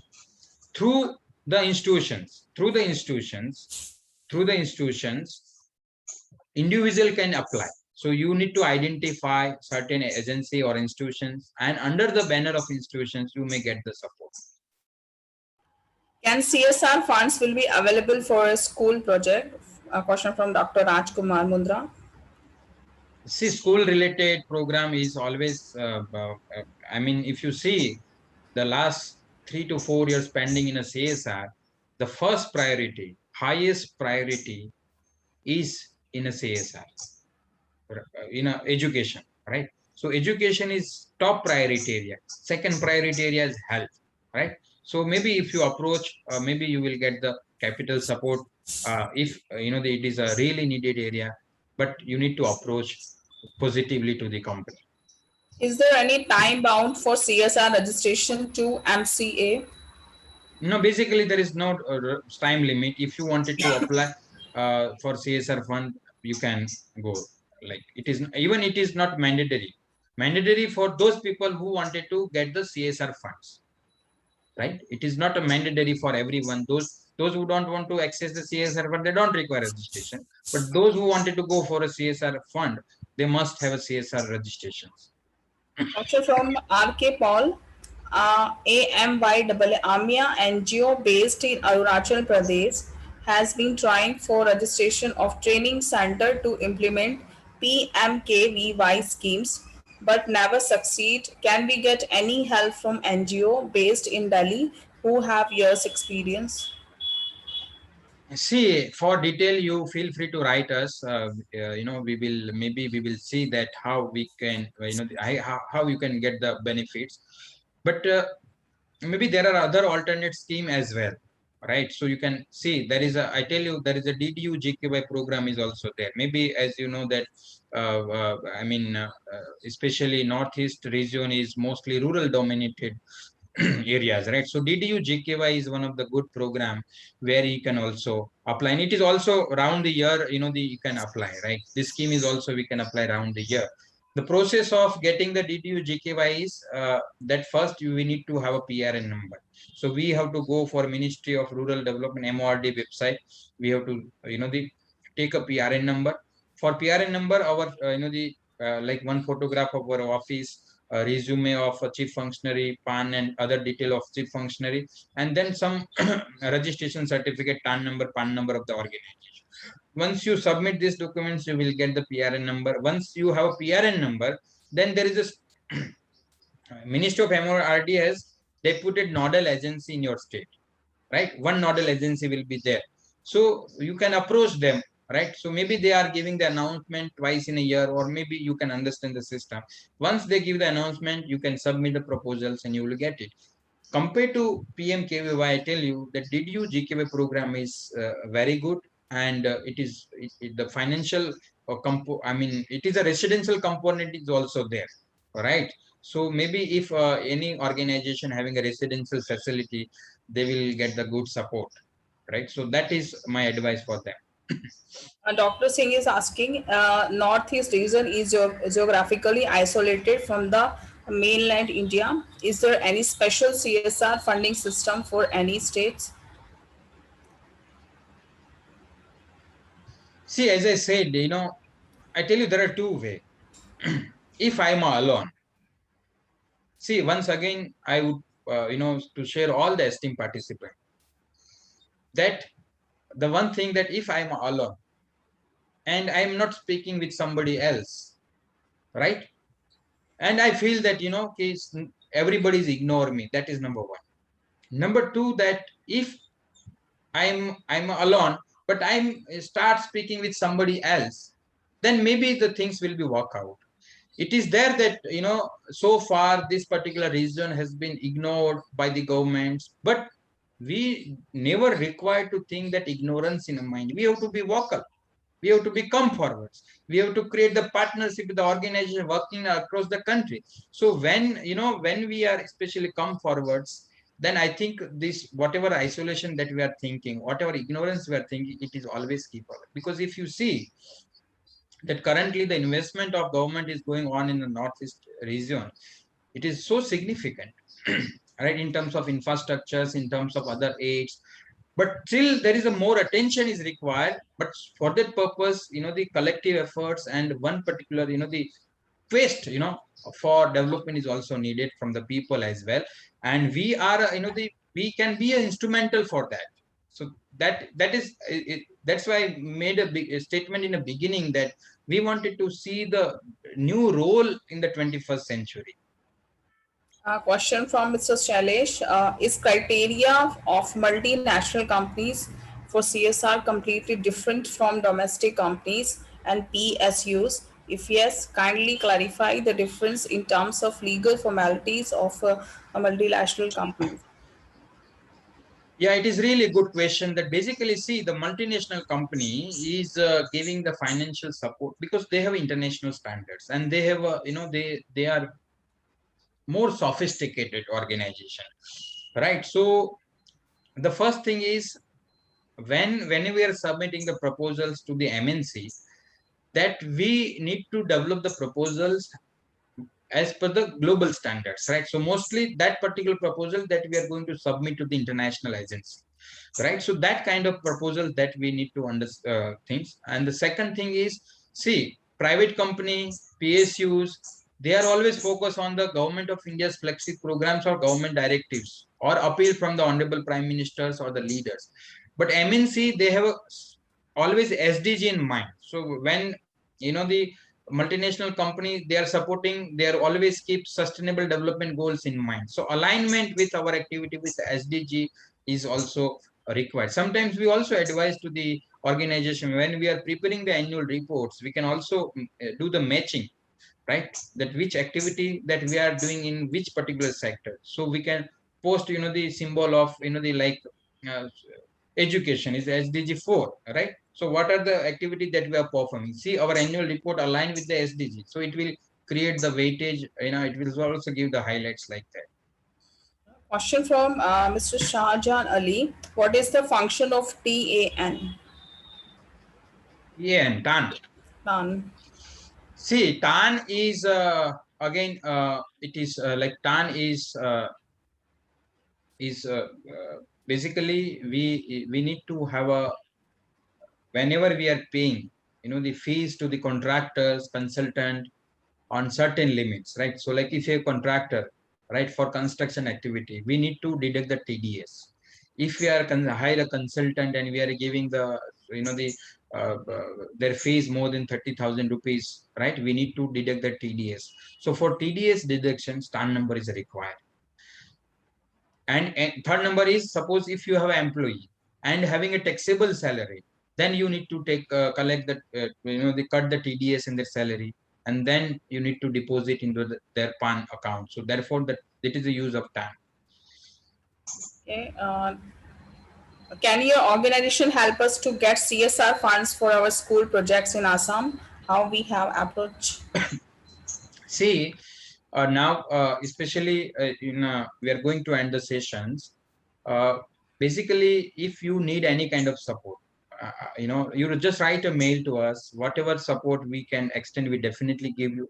through the institutions, through the institutions, individual can apply. So you need to identify certain agency or institutions, and under the banner of institutions you may get the support. Can CSR funds will be available for a school project? A question from Dr. Rajkumar Mundra. See, school related program is always I mean, if you see the last 3 to 4 years pending in a CSR, the first priority, highest priority is in a CSR, in a education, right? So education is top priority area. Second priority area is health, right? So maybe if you approach, maybe you will get the capital support, if it is a really needed area, but you need to approach positively to the company. Is there any time bound for CSR registration to MCA? No, basically there is no time limit. If you wanted to apply for CSR fund, you can go. Like it is, even it is not mandatory. Mandatory for those people who wanted to get the CSR funds, right? It is not a mandatory for everyone. Those who don't want to access the CSR fund, they don't require registration. But those who wanted to go for a CSR fund, they must have a CSR registrations. Question from RK Paul. AMYAA NGO based in Arunachal Pradesh has been trying for registration of training center to implement PMKVY schemes but never succeed. Can we get any help from NGO based in Delhi who have years experience? See, for detail, you feel free to write us. We will see that how we can, how you can get the benefits. But maybe there are other alternate scheme as well, right? So you can see there is a, I tell you, there is a DDU GKY program is also there. Maybe as you know that, especially Northeast region is mostly rural dominated areas, right? So DDU GKY is one of the good program where you can also apply, and it is also round the year. You can apply, right? This scheme is also we can apply round the year. The process of getting the DDU GKY is that first we need to have a PRN number. So we have to go for Ministry of Rural Development MORD website. We have to take a PRN number. For PRN number, our the like one photograph of our office, a resume of a chief functionary, PAN and other detail of chief functionary, and then some registration certificate, TAN number, PAN number of the organization. Once you submit these documents, you will get the PRN number. Once you have a PRN number, then there is a Ministry of MORD has deputed nodal agency in your state, right? One nodal agency will be there. So you can approach them, right? So maybe they are giving the announcement twice in a year, or maybe you can understand the system. Once they give the announcement, you can submit the proposals and you will get it. Compared to PMKVY, I tell you that DDU GKY program is very good, and the financial it is a residential component is also there, right? So maybe if any organization having a residential facility, they will get the good support, right? So that is my advice for them. Dr. Singh is asking, Northeast region is geographically isolated from the mainland India. Is there any special CSR funding system for any states? See, as I said, I tell you there are two ways. If I'm alone, See, once again, I would to share all the esteemed participants that the one thing that if I'm alone and I'm not speaking with somebody else, right? And I feel that okay, everybody's ignore me. That is number one. Number two, that if I'm alone, but I'm start speaking with somebody else, then maybe the things will be work out. It is there that so far this particular region has been ignored by the governments, but we never required to think that ignorance in a mind. We have to be vocal. We have to become forwards. We have to create the partnership with the organization working across the country. So when we are especially come forwards, then I think this whatever isolation that we are thinking, whatever ignorance we are thinking, it is always keep away. Because if you see that currently the investment of government is going on in the northeast region, it is so significant, right, in terms of infrastructures, in terms of other aids, but still there is a more attention is required. But for that purpose, the collective efforts and one particular, the quest, for development is also needed from the people as well. And we are we can be instrumental for that. So that is that's why I made a big a statement in the beginning that we wanted to see the new role in the 21st century. Question from Mr. Shailesh. Is criteria of multinational companies for CSR completely different from domestic companies and PSUs? If yes, kindly clarify the difference in terms of legal formalities of a multinational companies. Yeah, it is really a good question. That basically, see, the multinational company is giving the financial support because they have international standards and they have, they are more sophisticated organization, right? So the first thing is when we are submitting the proposals to the MNC, that we need to develop the proposals as per the global standards, right? So mostly that particular proposal that we are going to submit to the international agency, right? So that kind of proposal that we need to understand things. And the second thing is, see, private company, PSUs, they are always focused on the government of India's flagship programs or government directives or appeal from the honorable prime ministers or the leaders. But MNC, they have always SDG in mind. So when the multinational company, they are supporting, they are always keep sustainable development goals in mind. So alignment with our activity with SDG is also required. Sometimes we also advise to the organization when we are preparing the annual reports, we can also do the matching, right? That which activity that we are doing in which particular sector. So we can post, the symbol of, the like uh, education is SDG 4, right? So what are the activity that we are performing? See, our annual report align with the SDG. So it will create the weightage, it will also give the highlights like that. Question from Mr. Shahjahan Ali. What is the function of TAN? Yeah, and done. None. See, TAN is again, it is like TAN is basically we need to have a whenever we are paying the fees to the contractors consultant on certain limits, right? So like if you're a contractor, right, for construction activity, we need to deduct the TDS. If we are hire a consultant and we are giving the the their fees more than 30,000 rupees, right, we need to deduct the TDS. So for TDS deduction, stand number is required. And third number is, suppose if you have an employee and having a taxable salary, then you need to take collect that they cut the TDS in their salary, and then you need to deposit into their PAN account. So therefore that is the use of time. Okay. Can your organization help us to get CSR funds for our school projects in Assam? How we have approach? See, now especially we are going to end the sessions. uh, Basically, if you need any kind of support, you just write a mail to us. Whatever support we can extend, we definitely give you.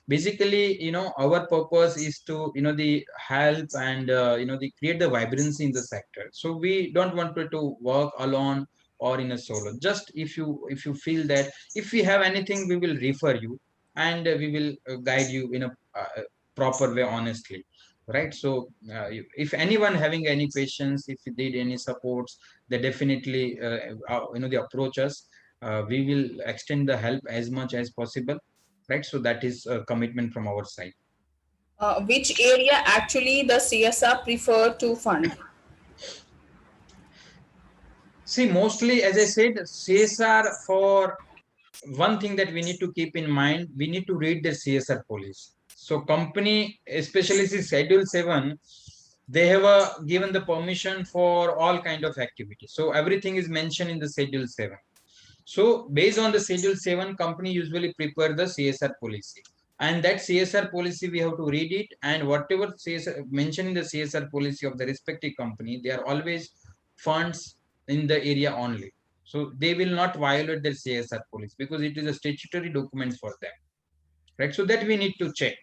Basically, our purpose is to the help and the create the vibrancy in the sector. So we don't want to work alone or in a solo. Just if you feel that if we have anything, we will refer you, and we will guide you in a proper way, honestly. right? So if anyone having any questions, if you need any supports, they definitely they approach us. We will extend the help as much as possible, right? So that is a commitment from our side. Which area actually the CSR prefer to fund? See, mostly, as I said, CSR, for one thing that we need to keep in mind, we need to read the CSR policy. So company, especially the schedule 7, they have given the permission for all kind of activities. So everything is mentioned in the schedule 7. So based on the schedule 7, company usually prepare the CSR policy. And that CSR policy, we have to read it. And whatever CSR mentioned in the CSR policy of the respective company, they are always funds in the area only. So they will not violate their CSR policy because it is a statutory document for them. Right. So that we need to check.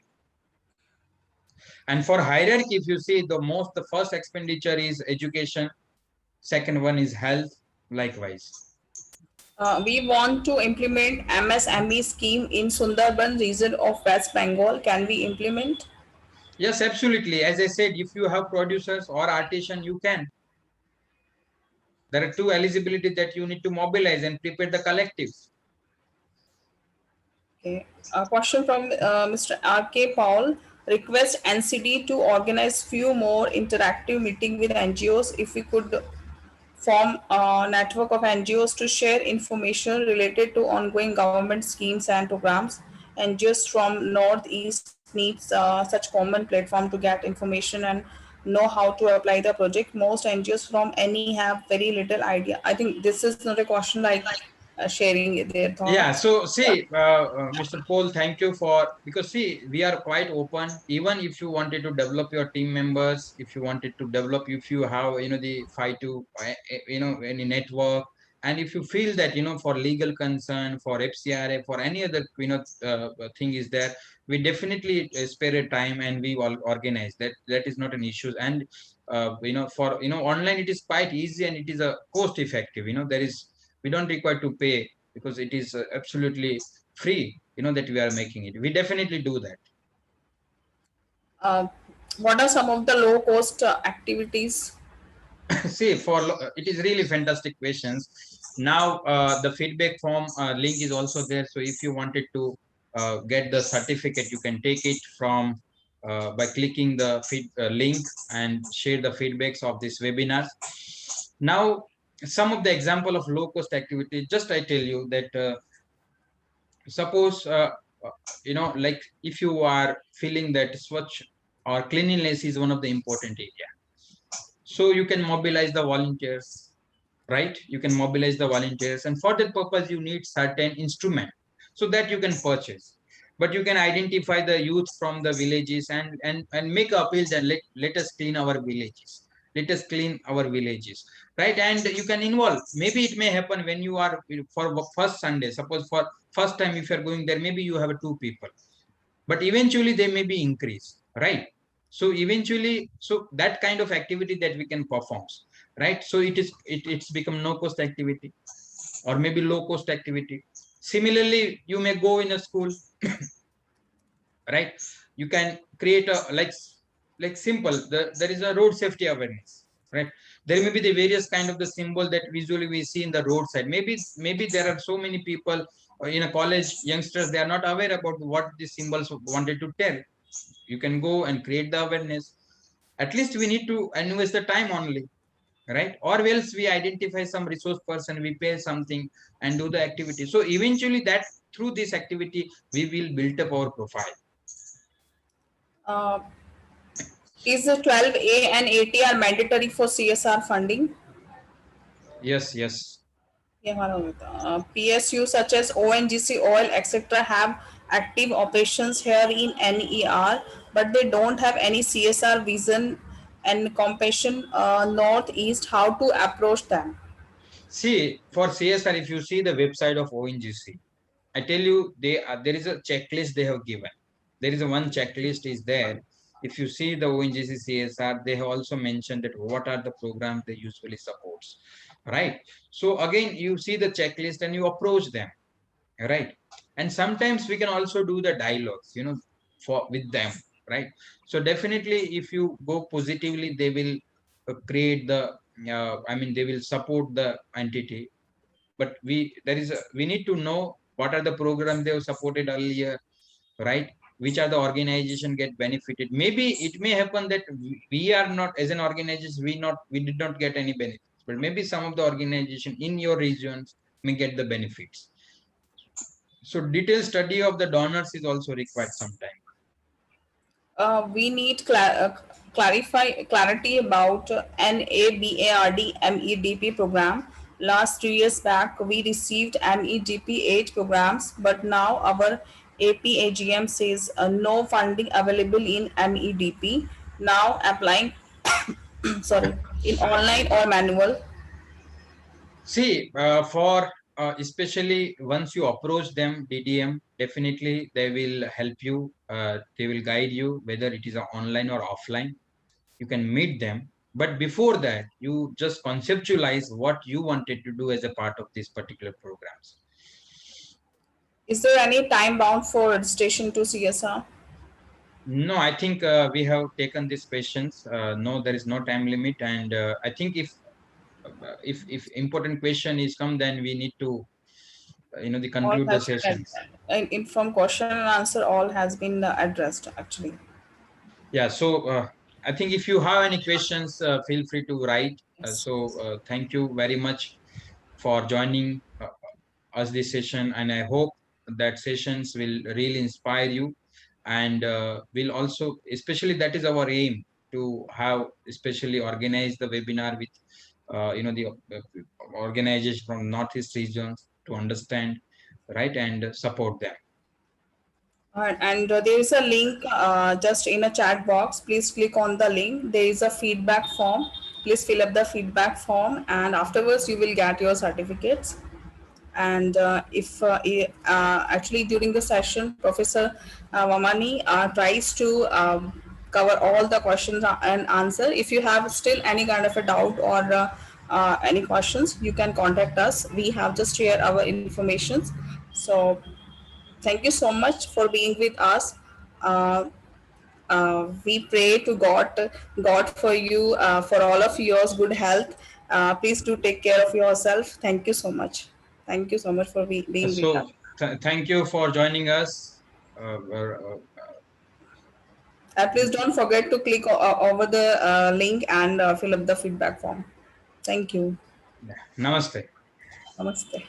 And for hierarchy, if you see, the first expenditure is education, second one is health, likewise. We want to implement MSME scheme in Sundarban region of West Bengal. Can we implement? Yes, absolutely. As I said, if you have producers or artisan, you can. There are two eligibility that you need to mobilize and prepare the collectives. Okay. A question from Mr. R.K. Paul. Request NCD to organize few more interactive meeting with NGOs. If we could form a network of NGOs to share information related to ongoing government schemes and programs. NGOs from Northeast needs such common platform to get information and know how to apply the project. Most NGOs from any have very little idea. I think this is not a question like sharing their Yeah, thoughts. so Yeah. see, Mr. Paul, thank you for, because see, we are quite open. Even if you wanted to develop your team members, if you wanted to develop, if you have, the fight to, any network, and if you feel that, for legal concern, for FCRA, for any other, thing is there, we definitely spare a time and we all organize that. That is not an issue. And, for, online, it is quite easy and it is a cost effective. We don't require to pay because it is absolutely free, that we are making it. We definitely do that. Uh, what are some of the low cost activities? See, it is really fantastic questions. Now the feedback form link is also there, so if you wanted to get the certificate, you can take it from by clicking the link and share the feedbacks of this webinar. Now, some of the example of low cost activity, just I tell you that suppose uh, like if you are feeling that swatch or cleanliness is one of the important area, so you can mobilize the volunteers, right? You can mobilize the volunteers, and for that purpose you need certain instrument so that you can purchase. But you can identify the youth from the villages and make appeal that let us clean our villages, let us clean our villages, right? And you can involve, maybe it may happen when you are for first Sunday, suppose for first time if you are going there, maybe you have two people, but eventually they may be increased, right? So eventually, so that kind of activity that we can perform, right? So it's become no cost activity or maybe low cost activity. Similarly, you may go in a school, right? You can create a like simple, there is a road safety awareness, right? There may be the various kind of the symbol that visually we see in the roadside. Maybe there are so many people in a college, youngsters, they are not aware about what these symbols wanted to tell. You can go and create the awareness. At least we need to invest the time only, right? Or else we identify some resource person, we pay something and do the activity. So eventually that through this activity we will build up our profile. Uh, is the 12A and 80 are mandatory for CSR funding? Yes, yes. ये हमारा होता है। PSU such as ONGC, oil, etc. have active operations here in NER, but they don't have any CSR vision and compassion northeast. How to approach them? See, for CSR, if you see the website of ONGC, I tell you, there is a checklist they have given. There is a one checklist is there. If you see the ONGC CSR, they have also mentioned that what are the programs they usually supports, right? So again, you see the checklist and you approach them, right? And sometimes we can also do the dialogues, for with them. right? So definitely if you go positively, they will create the I mean they will support the entity. But we need to know what are the programs they have supported earlier, right? Which are the organization get benefited. Maybe it may happen that we are not, as an organization, we did not get any benefits, but maybe some of the organization in your regions may get the benefits. So detailed study of the donors is also required sometime. We need clarity about NABARD program. Last 3 years back, we received MEDP 8 programs, but now our APAGM says no funding available in MEDP. Now applying, sorry, in online or manual. See, for especially once you approach them, DDM, definitely they will help you. They will guide you whether it is a online or offline. You can meet them, but before that, you just conceptualize what you wanted to do as a part of these particular programs. Is there any time bound for registration to CSR? No, I think we have taken these questions. No, there is no time limit, and I think if important question is come, then we need to the All conclude the has been sessions. from question and answer, all has been addressed actually. Yeah, so I think if you have any questions, feel free to write. Yes. Thank you very much for joining us this session, and I hope that sessions will really inspire you, and will also, especially that is our aim, to have especially organize the webinar with the organization from Northeast regions to understand, right, and support them. And there is a link just in a chat box. Please click on the link. There is a feedback form. Please fill up the feedback form, and afterwards you will get your certificates. And if actually during the session, Professor Vamani tries to cover all the questions and answer. If you have still any kind of a doubt or any questions, you can contact us. We have just shared our informations. So thank you so much for being with us. Uh, we pray to God for you, for all of yours good health. Please do take care of yourself. Thank you so much. Thank you so much for being with us. Thank you for joining us. Please don't forget to click over the link and fill up the feedback form. Thank you. Namaste. Namaste.